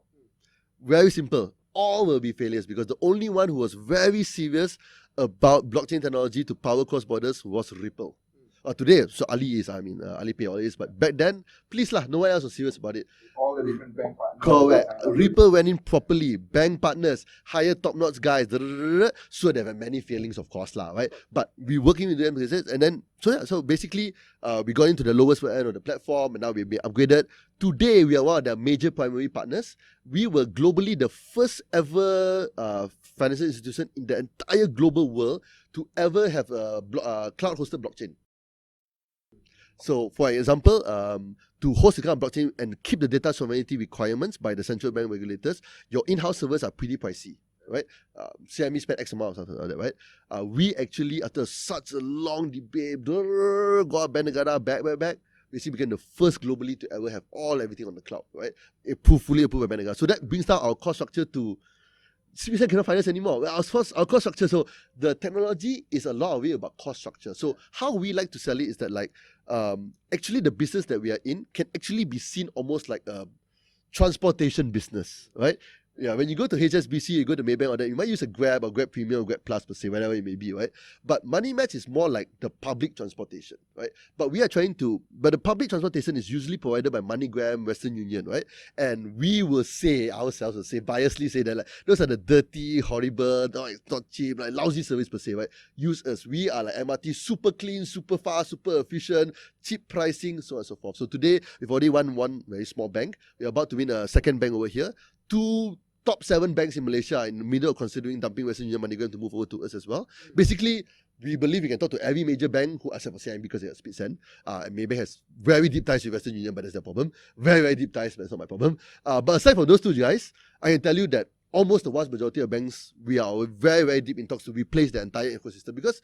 Very simple. All will be failures because the only one who was very serious about blockchain technology to power cross borders was Ripple. Today, so Alipay all is, but back then, please lah, no one else was serious about it. All the different bank partners. Correct. Ripple went in properly, bank partners, hire top-notch guys, so there were many failings, of course lah, right? But we working with them, and then, so basically, we got into the lowest end of the platform, and now we've been upgraded. Today, we are one of their major primary partners. We were globally the first ever financial institution in the entire global world to ever have a cloud-hosted blockchain. So, for example, to host a kind of blockchain and keep the data sovereignty requirements by the central bank regulators, your in-house servers are pretty pricey, right? CME spent X amount or something like that, right? We actually, after such a long debate, got Bank Negara back, we became the first globally to ever have everything on the cloud, right? Fully approved by Bank Negara. So that brings down our cost structure to 3% cannot finance anymore. Our cost structure, so the technology is a lot of it about cost structure. So how we like to sell it is that actually the business that we are in can actually be seen almost like a transportation business, right? Yeah, when you go to HSBC, you go to Maybank or that, you might use a Grab or Grab Premium or Grab Plus per se, whatever it may be, right? But MoneyMatch is more like the public transportation, right? But the public transportation is usually provided by MoneyGram, Western Union, right? And we will say, biasly say that those are the dirty, horrible, it's not cheap, lousy service per se, right? Use us. We are like MRT, super clean, super fast, super efficient, cheap pricing, so on and so forth. So today, we've already won one very small bank. We're about to win a second bank over here. 2 top 7 banks in Malaysia are in the middle of considering dumping Western Union MoneyGram to move over to us as well. Basically, we believe we can talk to every major bank who except for CIMB because they have speed send. And maybe has very deep ties with Western Union, but that's their problem. Very, very deep ties, but that's not my problem. But aside from those 2 guys, I can tell you that almost the vast majority of banks, we are very, very deep in talks to replace the entire ecosystem because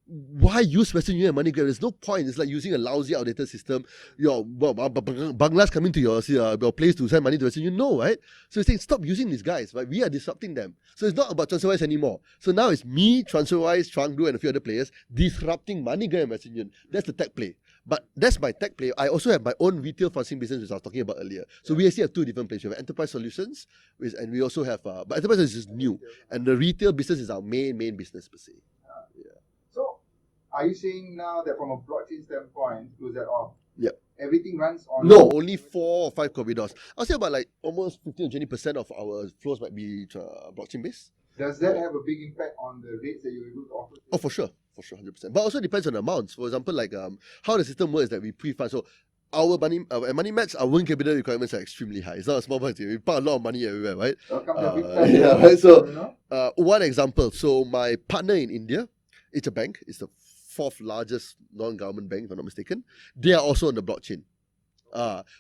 why use Western Union and MoneyGram? There's no point. It's like using a lousy, outdated system. Your Bangladesh coming to your place to send money to Western Union. No, right? So it's saying stop using these guys, right? We are disrupting them. So it's not about TransferWise anymore. So now it's me, TransferWise, Trangdu, and a few other players disrupting MoneyGram and Western Union. That's the tech play. But that's my tech play. I also have my own retail financing business, which I was talking about earlier. So we actually have two different places. We have enterprise solutions, and we also have, but enterprise is just new. And the retail business is our main business per se. So, are you saying now that from a blockchain standpoint, close that off? Yep. Everything runs on... No, only 4 or 5 corridors. I'll say about like almost 15 or 20% of our flows might be blockchain based. Does that have a big impact on the rates that you're able to offer? Oh, for sure, 100%. But also depends on the amounts. For example, like how the system works is that we pre-fund. So our MoneyMatch, our working capital requirements are extremely high. It's not a small point. We put a lot of money everywhere, right? Welcome to big time. Yeah, right. So one example. So my partner in India, it's a bank. It's the 4th largest non-government bank, if I'm not mistaken. They are also on the blockchain.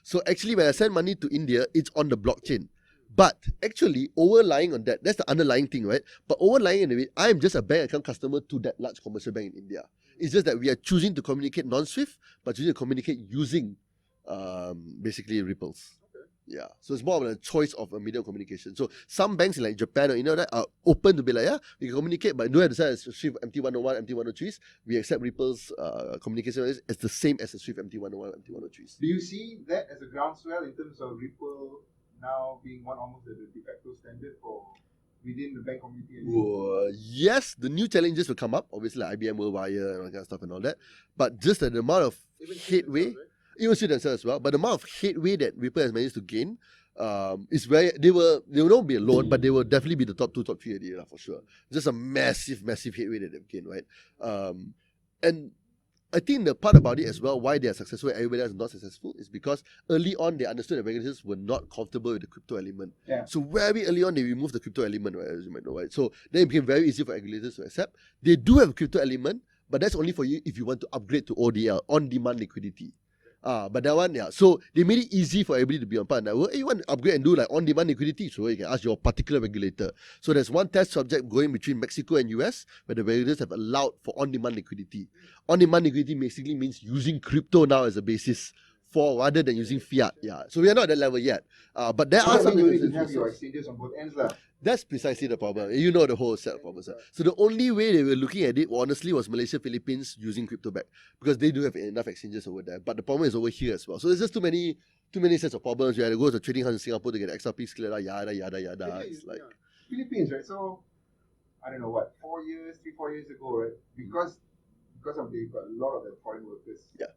So actually, when I send money to India, it's on the blockchain. But actually, overlying on that, that's the underlying thing, right? But overlying in it, I am just a bank account customer to that large commercial bank in India. It's just that we are choosing to communicate non-SWIFT, but choosing to communicate using basically ripples. Yeah, so it's more of a choice of a medium of communication. So some banks like Japan or that are open to be like, yeah, we can communicate, but don't have to say SWIFT MT101, MT103s. We accept Ripple's communication as the same as the SWIFT MT101, MT103s. Do you see that as a groundswell in terms of Ripple now being almost the de facto standard for within the bank community? Yes, the new challenges will come up. Obviously, like IBM will wire and all that kind of stuff and all that. But just the amount of headway, even see themselves as well. But the amount of headway that Ripple has managed to gain is very. They will not be alone, but they will definitely be the top 2, top 3 idea for sure. Just a massive headway that they've gained, right? And I think the part about it as well, why they are successful and everybody else is not successful, is because early on they understood that regulators were not comfortable with the crypto element. Yeah. So very early on they removed the crypto element, right, as you might know, right? So then it became very easy for regulators to accept. They do have a crypto element, but that's only for you if you want to upgrade to ODL, on-demand liquidity. But that one, yeah. So they made it easy for everybody to be on part of the network. Hey, you want to upgrade and do like on-demand liquidity, so you can ask your particular regulator. So there's one test subject going between Mexico and US where the regulators have allowed for on-demand liquidity. On-demand liquidity basically means using crypto now as a basis for rather than using fiat. Yeah. So we are not at that level yet. But there are some. You need to have your exchanges on both ends, lah. That's precisely the problem. You know the whole set of problems. So the only way they were looking at it, honestly, was Malaysia, Philippines using crypto back because they do have enough exchanges over there. But the problem is over here as well. So there's just too many sets of problems. You have to go to trading house in Singapore to get XRP cleared out, yada. It's like Philippines, right? So I don't know what, 4 years, 3-4 years ago, right? Because of they've got a lot of the foreign workers. Yeah.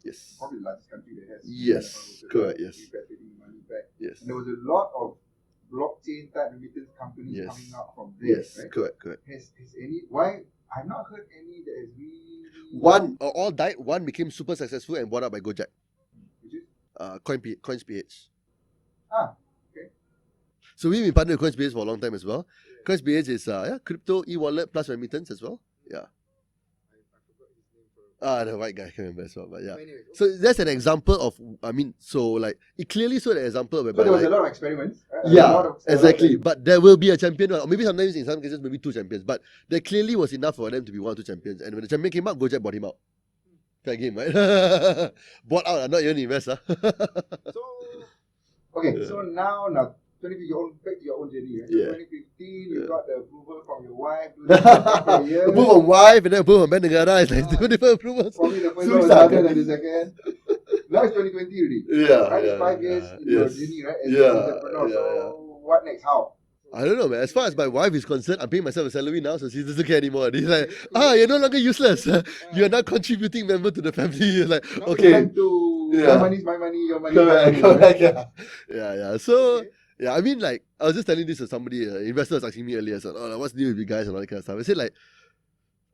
Yes. Probably the largest country that has. Yes. Correct. Yes. Money back. Yes. And there was a lot of blockchain type remittance companies coming out from there. Yes, right? correct. Has any? Why? I've not heard any that has really. One all died. One became super successful and bought out by Gojek. Which is? CoinsPH. Okay. So we've been partnered with CoinsPH for a long time as well. CoinsPH is crypto e-wallet plus remittance as well. Yeah. The white guy, I can't remember as well, but yeah. Anyway, so that's an example of, so like, it clearly showed an example whereby. So there was a lot of experiments. Right? Yeah, exactly. But there will be a champion, or maybe sometimes in some cases, maybe 2 champions. But there clearly was enough for them to be 1 or 2 champions. And when the champion came out, Gojek bought him out. Fair game, right? Bought out, not even invest. So now 2015, back to your own journey, right? Yeah. 2015, you got the approval from your wife. Approval from wife and then approval from Bank Negara. It's like different approvals. Probably the first one was harder than the second. Now it's 2020 already. Yeah. Right? It's 5 years in your journey, right? As an entrepreneur. So what next? How? I don't know, man. As far as my wife is concerned, I'm paying myself a salary now, so she doesn't care anymore. He's like, you're no longer useless. You're not contributing member to the family. You're like, okay. Your money is my money, your money is my money. Yeah. So, okay. Yeah, I mean, like, I was just telling this to somebody, investor was asking me earlier, so, what's new with you guys and all that kind of stuff. I said, like,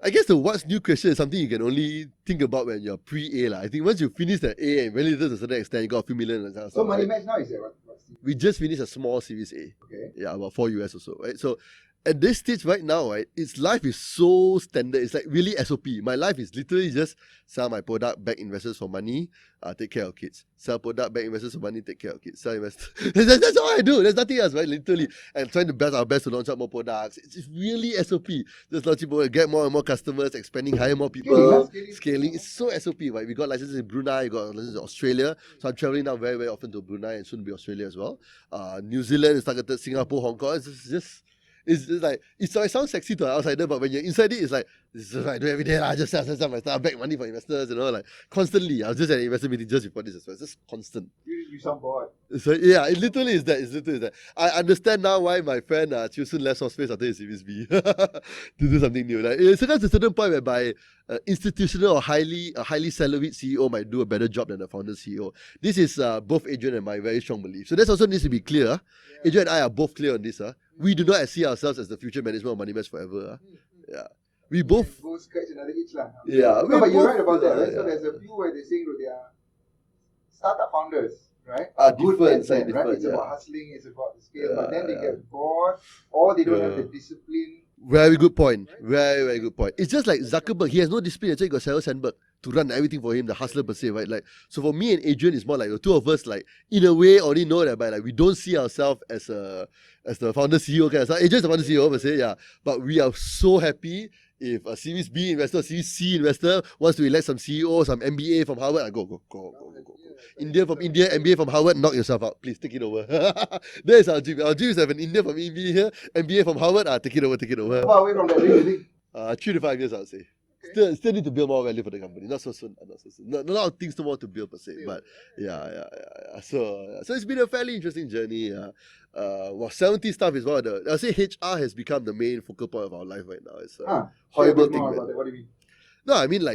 I guess the what's new question is something you can only think about when you're pre-A. I think once you finish the A and really to a certain extent, you got a few million and stuff. So MoneyMatch now is that what? We just finished a small Series A. Okay. Yeah, about 4 US or so, right? So at this stage right now, right, its life is so standard. It's like really SOP. My life is literally just sell my product, back investors for money, take care of kids. Sell product, back investors for money, take care of kids. Sell investors. That's all I do. There's nothing else, right? Literally. And trying our best to launch out more products. It's really SOP. Just launching more, get more and more customers, expanding, hire more people, scaling. It's so SOP, right? We got licenses in Brunei, we got licenses in Australia. So I'm traveling now very, very often to Brunei and soon to be Australia as well. New Zealand is targeted, Singapore, Hong Kong. It's just like, it sounds sexy to an outsider, but when you're inside it, it's like, this is what I do every day. I just sell my stuff, back money for investors, like constantly. I was just at an investor meeting just before this as well. It's just constant. You sound bored. So yeah, it literally is that. I understand now why my friend Chilson left Source after his Series B to do something new. Like it's a certain point whereby institutional or highly salaried CEO might do a better job than the founder CEO. This is both Adrian and my very strong belief. So that also needs to be clear. Yeah. Adrian and I are both clear on this. We do not see ourselves as the future management of MoneyMatch forever. Yeah. We both go scratch another itch lah. Yeah. No, but you're right about that, right? So there's a few where they're saying that they are startup founders, right? Different, right? It's about hustling, it's about the scale, but then they get bored or they don't have the discipline. Very good point. Very, very good point. It's just like Zuckerberg. He has no discipline. Actually, got Sheryl Sandberg to run everything for him, the hustler per se, right? Like, so for me and Adrian, it's more like the two of us, like, in a way, already know that, but like, we don't see ourselves as the founder CEO kind of stuff. Adrian's the founder CEO per se, yeah. But we are so happy if a Series B investor, Series C investor wants to elect some CEO, some MBA from Harvard, go. India from India, MBA from Harvard, knock yourself out. Please take it over. There's our dream. Our dream is to have an India from India here, MBA from Harvard, take it over. How far away from that dream, you think? 3 to 5 years, I would say. Still need to build more value for the company. Not so soon. Not a lot of things more to build per se. But yeah. So it's been a fairly interesting journey. 70 stuff is one of the. I'll say HR has become the main focal point of our life right now. It's a horrible thing. What do you mean? No, I mean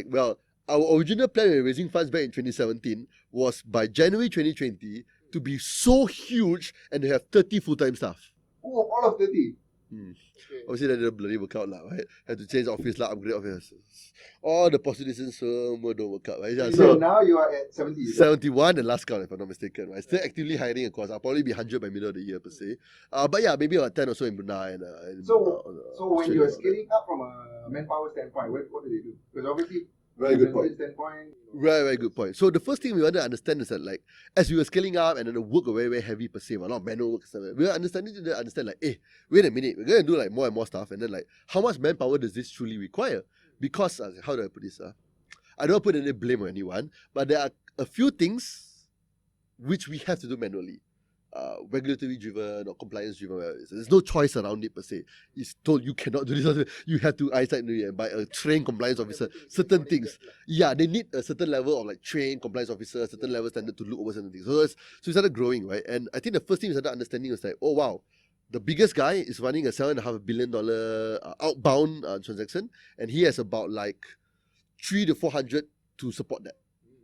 our original plan when raising funds back in 2017 was by January 2020 to be so huge and to have 30 full-time staff. Oh, all of 30? Okay. Obviously that didn't bloody work out, right? Had to change office, upgrade office. All the possibilities don't work out, right? Yeah, so now you are at 70. 71 and last count if I'm not mistaken, right? Still actively hiring of course. I'll probably be 100 by middle of the year per se. But yeah, maybe about 10 or so in Brunei. So when you're scaling up from a manpower standpoint, what do they do? Because obviously very good point. Very good point. So the first thing we want to understand is that like as we were scaling up and then the work was very, very heavy per se, a lot of manual work stuff, we were understand like, hey, wait a minute, we're going to do like more and more stuff and then like how much manpower does this truly require? Because how do I put this? I don't put any blame on anyone, but there are a few things which we have to do manually. Regulatory driven or compliance driven. There's no choice around it per se. It's told you cannot do this. You have to eyesight and by a trained compliance officer. Certain things. Yeah, they need a certain level of like trained compliance officer, certain level standard to look over certain things. So we started growing, right? And I think the first thing we started understanding was like, oh wow, the biggest guy is running a $7.5 billion outbound transaction, and he has about like 300 to 400 to support that.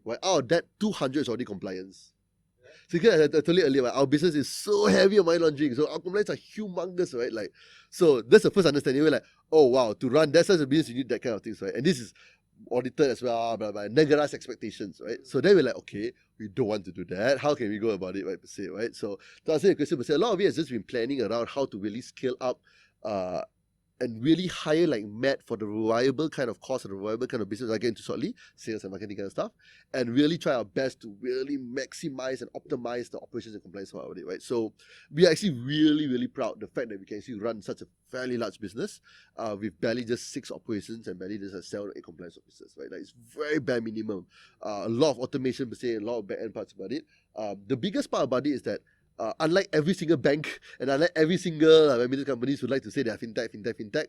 Right? Out of that, 200 is already compliance. So I told you earlier, our business is so heavy on money laundering, so our compliance are humongous, right? Like, so that's the first understanding. We're like, oh wow, to run that size of business, you need that kind of things, right? And this is audited as well, blah, blah, Negara's expectations, right? So then we're like, okay, we don't want to do that. How can we go about it, right? Per se, right? So to answer your question, a lot of it has just been planning around how to really scale up and really hire like mad for the reliable kind of cost and the reliable kind of business I get into shortly, sales and marketing kind of stuff, and really try our best to really maximize and optimize the operations and compliance part of it, right? So we are actually really, really proud of the fact that we can actually run such a fairly large business with barely just 6 operations and barely just 7 or 8 compliance officers, right? Like it's very bare minimum. A lot of automation per se, a lot of back-end parts about it. The biggest part about it is that unlike every single bank and unlike every single remittance companies who like to say they are fintech,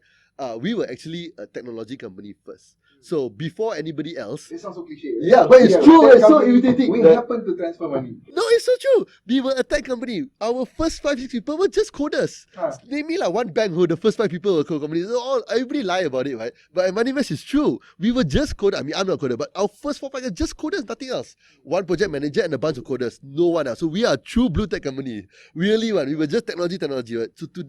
we were actually a technology company first. So before anybody else, it sounds so cliche. Yeah, but it's true. It's so irritating. We happen to transfer money. No, it's so true. We were a tech company. Our first 5-6 people were just coders. Name me like one bank who the first 5 people were code companies. Everybody lie about it, right? But at MoneyMatch is true. We were just coders. I mean, I'm not a coder, but our first 4-5 guys just coders, nothing else. One project manager and a bunch of coders. No one else. So we are a true blue tech company. Really one. We were just technology. Right? So till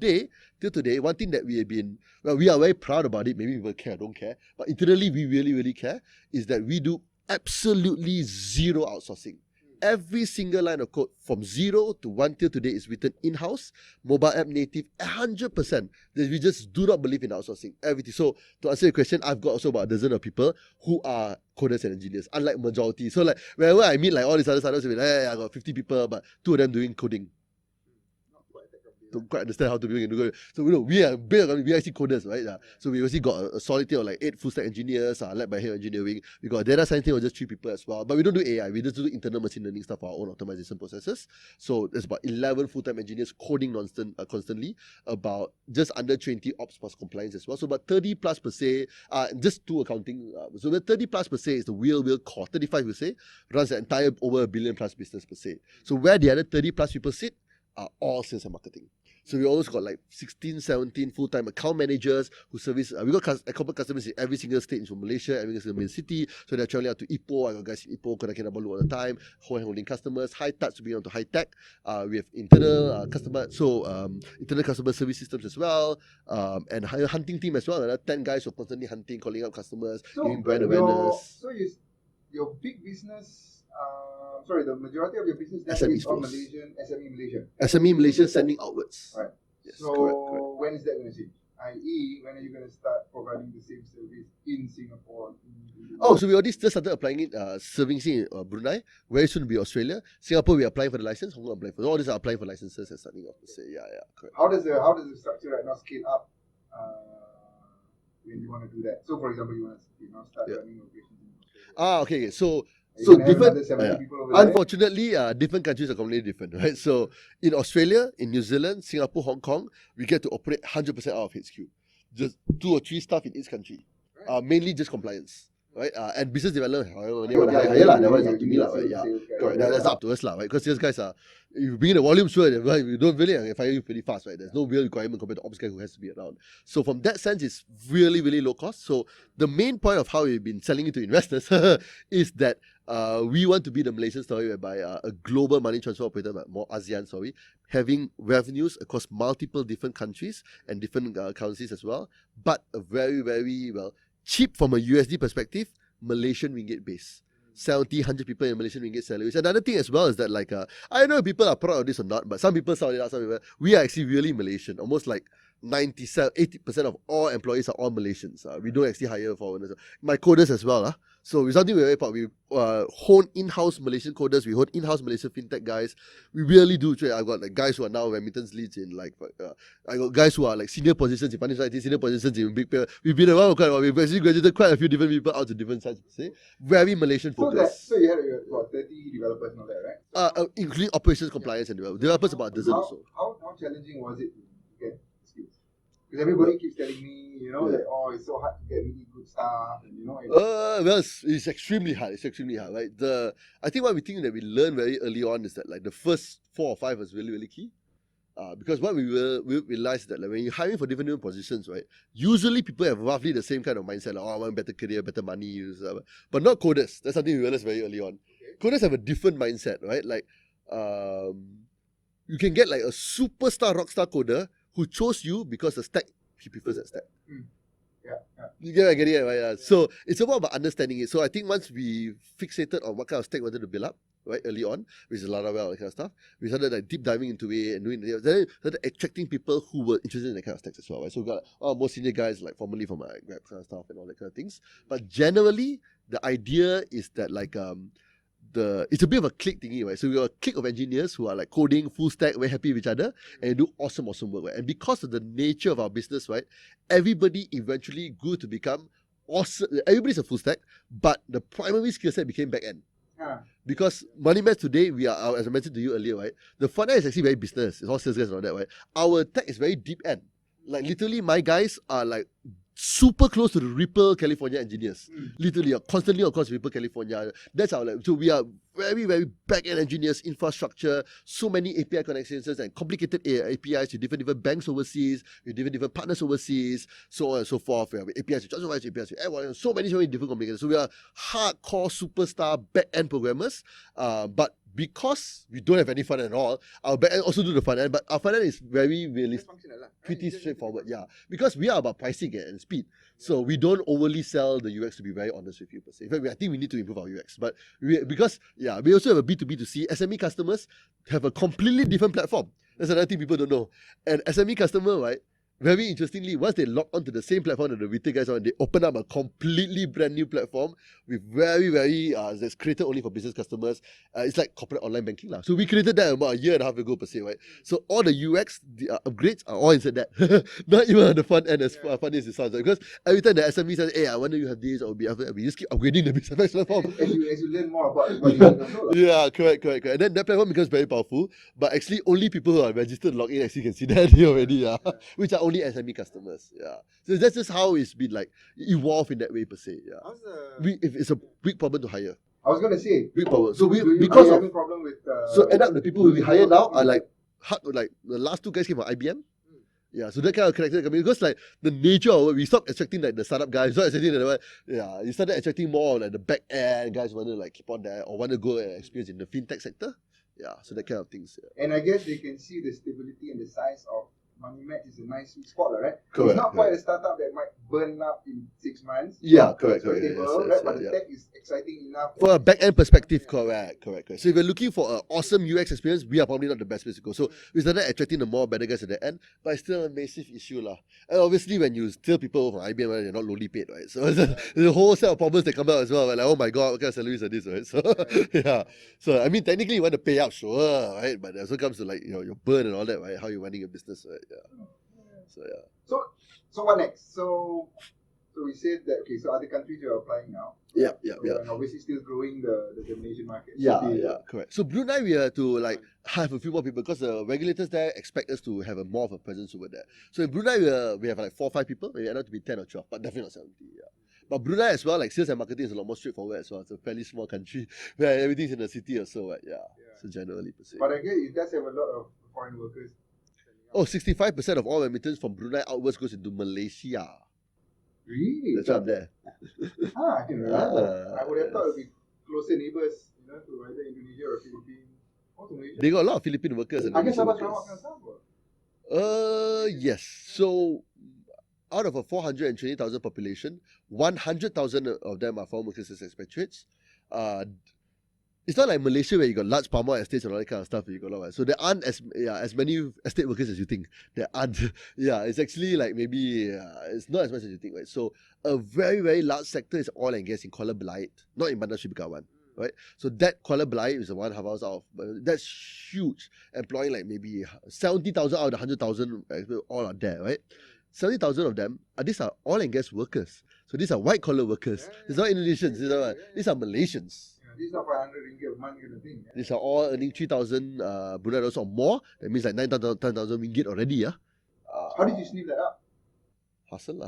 today, one thing that we have been, we are very proud about it. Maybe people care, don't care. But internally, we really, really care, is that we do absolutely zero outsourcing. every single line of code from 0 to 1 till today is written in-house, mobile app native, 100%. We just do not believe in outsourcing everything. So to answer your question, I've got also about a dozen of people who are coders and engineers, unlike majority. So like wherever I meet like all these other startups, I got 50 people, but 2 of them doing coding. Don't quite understand how to do it. So we are actually coders, right? So we actually got a solid team of like 8 full stack engineers, led by head engineering. We got a data science team of just 3 people as well. But we don't do AI. We just do internal machine learning stuff for our own optimization processes. So there's about 11 full-time engineers coding constantly, about just under 20 ops plus compliance as well. So about 30 plus per se, just 2 accounting. So about 30 plus per se is the real core. 35 per se runs the entire over $1 billion plus business per se. So where the other 30 plus people sit are all sales and marketing. So we always got like 16, 17 full-time account managers who service. We got corporate customers in every single state in Malaysia, every single main city. So they're traveling out to Ipoh. I got guys in Ipoh, Kinabalu all the time, holding customers, high touch to be on to high tech. We have internal internal customer service systems as well, and a hunting team as well. Another 10 guys who are constantly hunting, calling out customers, giving brand awareness. Your big business. The majority of your business is on SME Malaysia. SME Malaysia sending outwards. Right. Yes, so correct. when is that going to change? I.e., when are you going to start providing the same service in Singapore? So we already just started applying it, servicing in Brunei. Very soon will be Australia. Singapore, we are applying for the license. Hong Kong applying for all these are applying for licenses and starting off. Yeah, correct. How does the structure right now scale up when you want to do that? So, for example, you want to start running operations in Australia. Okay. So different. Unfortunately, different countries are completely different, right? So in Australia, in New Zealand, Singapore, Hong Kong, we get to operate 100% out of HQ. Just 2 or 3 staff in each country. Right. Mainly just compliance, right? And business development. That one is up to me, right? Yeah, correct. That's up to us, right? Because these guys are, if you bring in the volume, sure, right? We don't really fire you pretty fast, right? There's no real requirement compared to ops guy who has to be around. So from that sense, it's really, really low cost. So the main point of how we've been selling it to investors is that we want to be the Malaysian story whereby a global money transfer operator, but more ASEAN story, having revenues across multiple different countries and different currencies as well, but a very, very, cheap from a USD perspective, Malaysian Ringgit base. 70, 100 people in Malaysian Ringgit salaries. Another thing as well is that I don't know if people are proud of this or not, but some people saw it out, some people, we are actually really Malaysian. Almost like 80% of all employees are all Malaysians. We don't actually hire foreigners. My coders as well. So it's something we're very proud. We hone in-house Malaysian coders. We hone in-house Malaysian fintech guys. We really do. I've got guys who are now remittance leads in I got guys who are senior positions in financial IT, senior positions in big player. We've been around quite a while. We've actually graduated quite a few different people out to different sites. Very Malaysian focused. So you had about 30 developers and all that, right? Including operations, compliance, and developers. Developers about a dozen also. How challenging was it to get skills? Because everybody keeps telling me, it's so hard to get really good staff. It's extremely hard. Right? I think one thing that we learned very early on is that the first 4 or 5 was really, really key. Because what we realized that when you're hiring for different positions, right, usually people have roughly the same kind of mindset. I want better career, better money, but not coders. That's something we realized very early on. Okay. Coders have a different mindset, right? You can get a superstar rockstar coder who chose you because the stack, he prefers that stack. You get it, right? Yeah. So it's about understanding it. So I think once we fixated on what kind of stack we wanted to build up, right, early on, which is Laravel, that kind of stuff, we started deep diving into it and doing it. Then started attracting people who were interested in that kind of stacks as well, right? So we got more senior guys, formerly from Grab kind of stuff and all that kind of things. But generally, the idea is that it's a bit of a clique thingy, right? So we got a clique of engineers who are coding, full stack, very happy with each other, and do awesome work, right? And because of the nature of our business, right, everybody eventually grew to become awesome. Everybody's a full stack, but the primary skill set became back end. Because MoneyMatch today, we are, as I mentioned to you earlier, right, the front end is actually very business. It's all sales guys and all that, right? Our tech is very deep end. Literally, my guys are super close to the Ripple California engineers. Literally, constantly across Ripple California. That's our so we are very, very back-end engineers, infrastructure, so many API connections and complicated APIs with different banks overseas, with different partners overseas, so on and so forth. We have APIs with APIs with everyone, so many different complications. So we are hardcore superstar back-end programmers, but because we don't have any front end at all, our back end also do the front end, but our front end is very It's realistic, functional lah. pretty straightforward, yeah. Because we are about pricing and speed. So we don't overly sell the UX, to be very honest with you per se. In fact, I think we need to improve our UX. But we also have a B2B2C. SME customers have a completely different platform. That's another thing people don't know. And SME customer, right, very interestingly, once they log onto the same platform that the retail guys are on, they open up a completely brand new platform with very, that's created only for business customers. It's like corporate online banking lah. So we created that about a year and a half ago per se, right? So all the UX upgrades are all inside that. Not even on the front end as funny as it sounds. Because every time the SME says, hey, I wonder you have this, or we just keep upgrading the business platform. As you learn more about it, what you know. Yeah, correct. And then that platform becomes very powerful, but actually only people who are registered log in actually can see that already, which are only SME customers. Yeah. So that's just how it's been like evolved in that way per se. Yeah. If it's a big problem to hire. I was gonna say Big problem. So because of having problem with so end up the people we hire now are like the last two guys came from IBM. Yeah, so that kind of connected company, because like the nature of it, we stopped attracting like the startup guys, not attracting you started attracting more like the back end guys want to like keep on there or want to go and experience in the fintech sector. Yeah, so that kind of things. Yeah. And I guess they can see the stability and the size of MoneyMatch is a nice sweet spot, right? Correct, it's not quite a startup that might burn up in 6 months. Yeah, correct. Stable, Yes, right? But the tech is exciting enough. For a back end perspective, correct. So if you're looking for an awesome UX experience, we are probably not the best place to go. So we started attracting the more better guys at the end, but it's still a massive issue lah. And obviously, when you steal people from IBM, right, they're not lowly paid, right? So there's a whole set of problems that come out as well. Like, oh my god, what kind of salaries are these, right? So yeah. So I mean, technically, you want to pay out, sure, right? But it also comes to like your burn and all that, right? How you're running a business, right? Yeah. So yeah. So what next? So we said that so other countries you're applying now. Yeah. And obviously still growing the Malaysian market. Yeah, correct. So Brunei we have to like have a few more people because the regulators there expect us to have more of a presence over there. So in Brunei we have like 4 or 5 people, maybe end up to be 10 or 12, but definitely not 70. Yeah. But Brunei as well, like sales and marketing is a lot more straightforward as well. It's a fairly small country where everything's in the city or so, right? Yeah. So generally per se. But I guess it does have a lot of foreign workers. 65% of all remittance from Brunei outwards goes into Malaysia. Really? That's up there. I didn't remember. I would have thought it would be closer neighbours, to either Indonesia or Philippines. Or to Malaysia. They got a lot of Philippine workers. And I guess Malaysian Sabah workers. Sarawak and stuff. Yes. So out of a 420,000 population, 100,000 of them are foreign workers as expatriates. It's not like Malaysia where you got large palm oil estates and all that kind of stuff. You got a lot, right? So there aren't as many estate workers as you think. There aren't. It's actually like maybe it's not as much as you think, right? So a very, very large sector is oil and gas in Kuala Belait, not in Bandar Sri Begawan, right? So that Kuala Belait is the one half hours out of. That's huge, employing like maybe 70,000 out of the 100,000. All are there, right? 70,000 of them these are oil and gas workers. So these are white collar workers. These are not Indonesians. These are Malaysians. These are 500 ringgit a month kind of thing. These are all earning 3,000 Brunei dollars or more. That means like 9,000, 10,000 ringgit already. Yeah. How did you sniff that up? Hustle.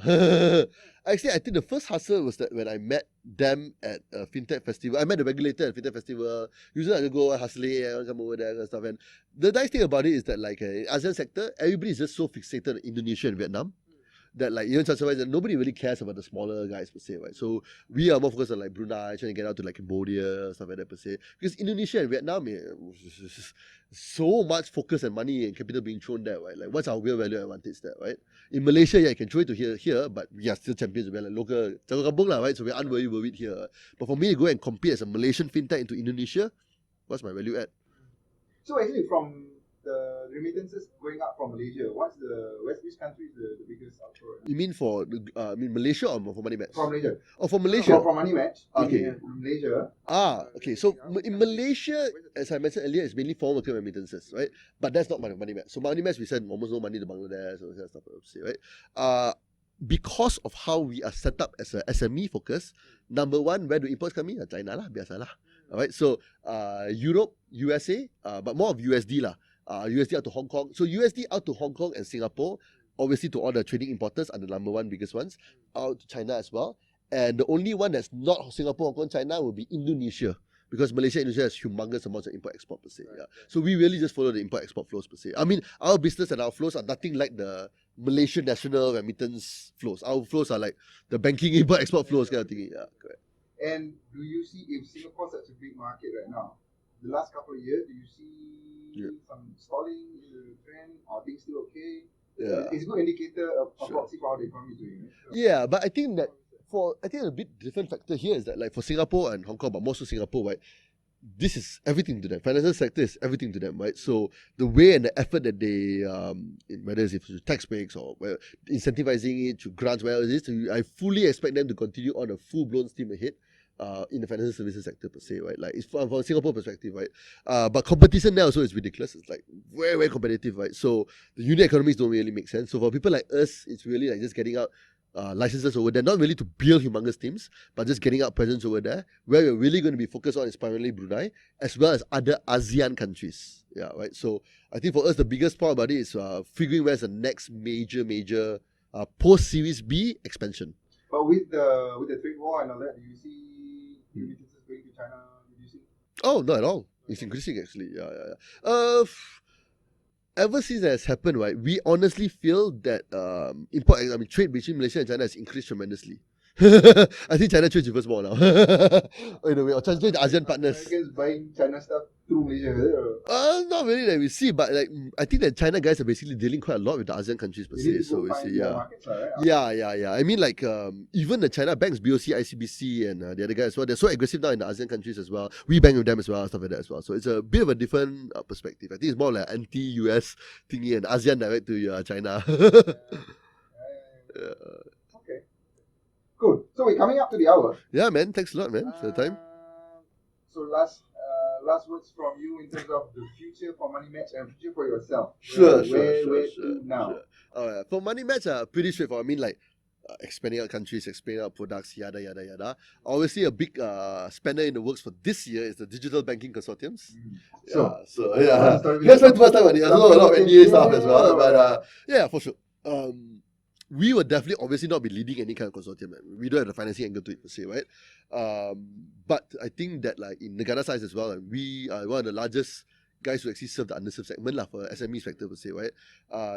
Actually, I think the first hustle was that when I met them at a fintech festival. I met the regulator at a fintech festival. Usually I go hustling, come over there and stuff. And the nice thing about it is that like in ASEAN sector, everybody is just so fixated on Indonesia and Vietnam. That like even that nobody really cares about the smaller guys per se, right? So we are more focused on like Brunei, trying to get out to like Cambodia, stuff like that per se. Because Indonesia and Vietnam, so much focus and money and capital being thrown there, right? Like what's our real value advantage there, right? In Malaysia, you can throw it to here, but we are still champions. We're like local jaga kampung lah, right? So we're worried here. But for me to go and compete as a Malaysian fintech into Indonesia, what's my value add? So actually from the remittances going up from Malaysia, which country is the biggest outflow? You mean for Malaysia or for MoneyMatch? From Malaysia. Oh, for Malaysia. From MoneyMatch. Okay. Malaysia. Okay. So in Malaysia, as I mentioned earlier, it's mainly foreign worker remittances, right? But that's not MoneyMatch. So MoneyMatch, we send almost no money to Bangladesh or stuff like that, right? Because of how we are set up as a SME focus, number one, where do imports come in? China lah, biasa lah. Alright. So Europe, USA, but more of USD lah. USD out to Hong Kong. So USD out to Hong Kong and Singapore, obviously to all the trading importers are the number one biggest ones, out to China as well. And the only one that's not Singapore, Hong Kong, China will be Indonesia. Because Malaysia, Indonesia has humongous amounts of import-export per se. Yeah. So we really just follow the import-export flows per se. I mean, our business and our flows are nothing like the Malaysian national remittance flows. Our flows are like the banking import-export flows kind of thing. Yeah, correct. And do you see if Singapore is such a big market right now, the last couple of years, do you see some stalling in the trend? Are things still okay? Yeah. It's a good indicator of proxy for how the economy is doing. Right? So, Yeah, but I think that a bit different factor here is that like for Singapore and Hong Kong, but more so Singapore, right? This is everything to them. Financial sector is everything to them, right? So the way and the effort that they, whether it's through tax breaks or incentivizing it to grants, whatever it is, I fully expect them to continue on a full-blown steam ahead. In the financial services sector per se, right? Like it's from a Singapore perspective, right? But competition there also is ridiculous. It's like very, very competitive, right? So the unit economies don't really make sense. So for people like us, it's really like just getting out licenses over there, not really to build humongous teams, but just getting out presence over there. Where we're really going to be focused on is primarily Brunei, as well as other ASEAN countries. Yeah, right. So I think for us, the biggest part about it is figuring where's the next major post Series B expansion. But with the trade war and all that, do you see remittances going to China reducing? Oh, not at all. It's increasing actually. Ever since that has happened, right, we honestly feel that trade between Malaysia and China has increased tremendously. I think China trades with us more now. In a way, or trade ASEAN partners. Americans buying China stuff through Malaysia. Not really that we see, but like I think that China guys are basically dealing quite a lot with the ASEAN countries per se. So we see, markets, right? Yeah. I mean, like even the China banks, BOC, ICBC, and the other guys as well. They're so aggressive now in the ASEAN countries as well. We bank with them as well, stuff like that as well. So it's a bit of a different perspective. I think it's more like anti-US thingy and ASEAN direct to China. Okay. Good. So we're coming up to the hour. Yeah, man. Thanks a lot, man, for the time. So last words from you in terms of the future for MoneyMatch and future for yourself. Sure. Now. Sure. For MoneyMatch, pretty straightforward. I mean, like expanding out countries, expanding out products, yada yada yada. Obviously, a big spender in the works for this year is the digital banking consortiums. That's spent too much time on it. A lot of NDA stuff as well. But for sure. We would definitely obviously not be leading any kind of consortium. We don't have the financing angle to it per se, right? But I think that like in Negara size as well, we are one of the largest guys who actually serve the underserved segment for SME sector per se, right?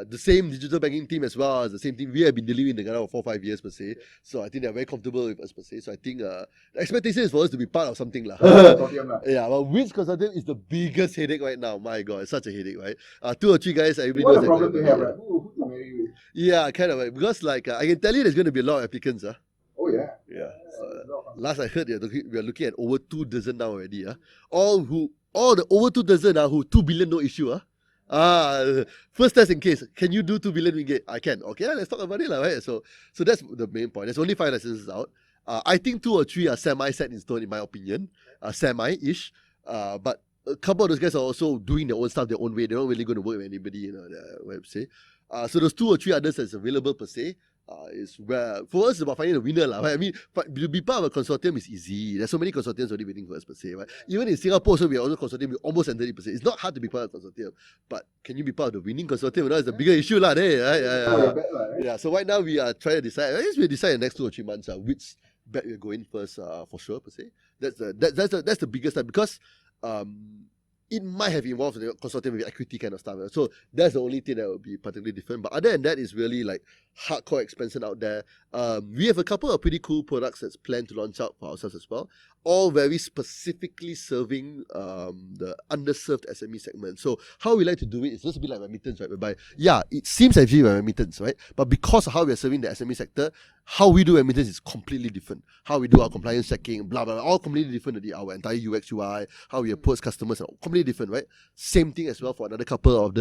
The same digital banking team as well as the same team. We have been dealing with Negara for 4 or 5 years per se. So I think they're very comfortable with us per se. So I think the expectation is for us to be part of something. But which consortium is the biggest headache right now? My God, it's such a headache, right? 2 or 3 guys, everybody knows. What a problem to have, right? Who to marry with? Yeah, kind of, right? Because like I can tell you there's going to be a lot of applicants. Oh yeah. Last I heard, we are looking at over 2 dozen now already. All the over 2 dozen who 2 billion no issue. First test in case, can you do 2 billion ringgit? I can. Okay, let's talk about it, right? So that's the main point. There's only 5 licenses out. I think 2 or 3 are semi-set in stone in my opinion. Semi-ish. But a couple of those guys are also doing their own stuff their own way. They're not really going to work with anybody, website. So those 2 or 3 others that's available per se. Is where for us it's about finding a winner, right? I mean, to be part of a consortium is easy. There's so many consortiums already waiting for us per se, right? Even in Singapore, so we are also consortium. We almost entered it per se. It's not hard to be part of a consortium, but can you be part of the winning consortium? It's a bigger issue, right? Yeah. So right now we are trying to decide. I guess we'll decide in the next 2 or 3 months which bet we're going first for sure per se. That's the biggest time because it might have involved the consortium with equity kind of stuff. So that's the only thing that will be particularly different. But other than that, it's really like hardcore expansion out there. We have a couple of pretty cool products that's planned to launch out for ourselves as well. All very specifically serving the underserved SME segment. So how we like to do it is just a bit like remittance, right? Whereby, it seems as if we're remittance, right? But because of how we're serving the SME sector, how we do remittance is completely different. How we do our compliance checking, blah, blah, blah, all completely different. Our entire UX, UI, how we approach customers are completely different, right? Same thing as well for another couple of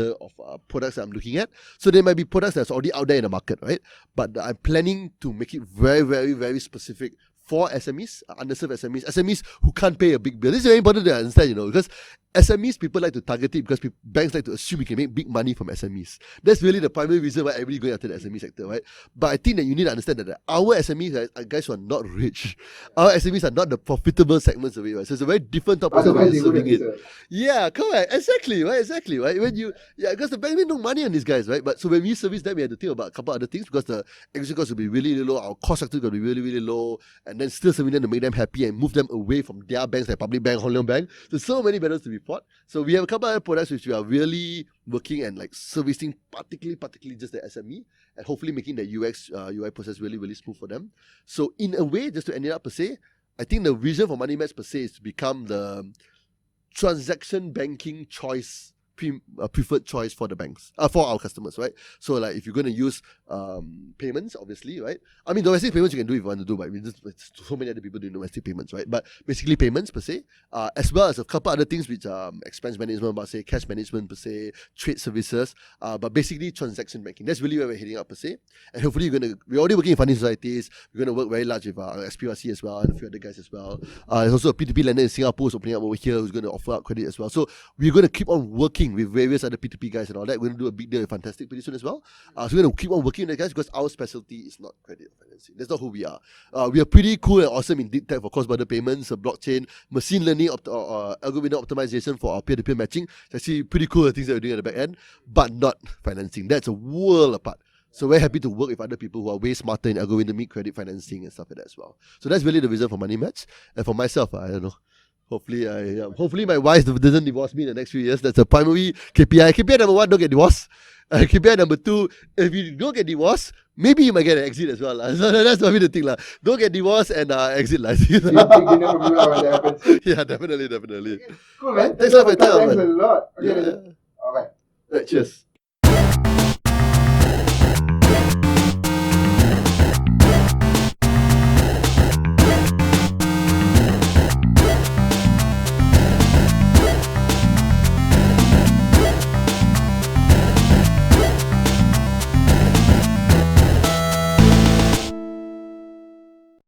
products that I'm looking at. So there might be products that's already out there in the market, right? But I'm planning to make it very, very, very specific for SMEs, underserved SMEs who can't pay a big bill. This is very important to understand, because SMEs, people like to target it because banks like to assume we can make big money from SMEs. That's really the primary reason why everybody going after the SME sector, right? But I think that you need to understand that our SMEs are guys who are not rich. Our SMEs are not the profitable segments of it, right? So it's a very different topic of serving it. Yeah, correct. Exactly, right? Because the bank made no money on these guys, right? But so when we service them, we have to think about a couple other things because the exit cost will be really, really low, our cost structure will be really, really low, and then still serving them to make them happy and move them away from their banks like Public Bank, Hong Leong Bank. There's so many battles to be fought. So we have a couple other products which we are really working and like servicing particularly just the SME and hopefully making the UX UI process really, really smooth for them. So in a way, just to end it up per se, I think the vision for MoneyMatch per se is to become the transaction banking choice, preferred choice for the banks, for our customers, right? So like if you're going to use payments, obviously, right? I mean, domestic payments you can do if you want to do, but there's so many other people doing domestic payments, right? But basically payments per se, as well as a couple other things which are expense management, per se, cash management per se, trade services, but basically transaction banking. That's really where we're heading up per se. And hopefully we're already working in funding societies. We're going to work very large with SPRC as well and a few other guys as well. There's also a P2P lender in Singapore who's opening up over here who's going to offer up credit as well. So we're going to keep on working with various other P2P guys and all that. We're going to do a big deal with Fantastic pretty soon as well. So we're going to keep on working with the guys because our specialty is not credit financing. That's not who we are. We are pretty cool and awesome in deep tech for cross-border payments, blockchain, machine learning, algorithm optimization for our peer-to-peer matching. It's actually pretty cool the things that we're doing at the back end, but not financing. That's a world apart. So we're happy to work with other people who are way smarter in algorithmic credit financing and stuff like that as well. So that's really the reason for MoneyMatch. And for myself, I don't know. Hopefully my wife doesn't divorce me in the next few years. That's a primary KPI. KPI number 1, don't get divorced. KPI number 2, if you don't get divorced, maybe you might get an exit as well. So that's probably the thing. Don't get divorced and exit. Big dinner for you when that happens. Yeah, definitely. Okay. Cool, man. Thanks a lot for your time, Thanks man. a lot. Okay. Yeah. All right. Right, cheers.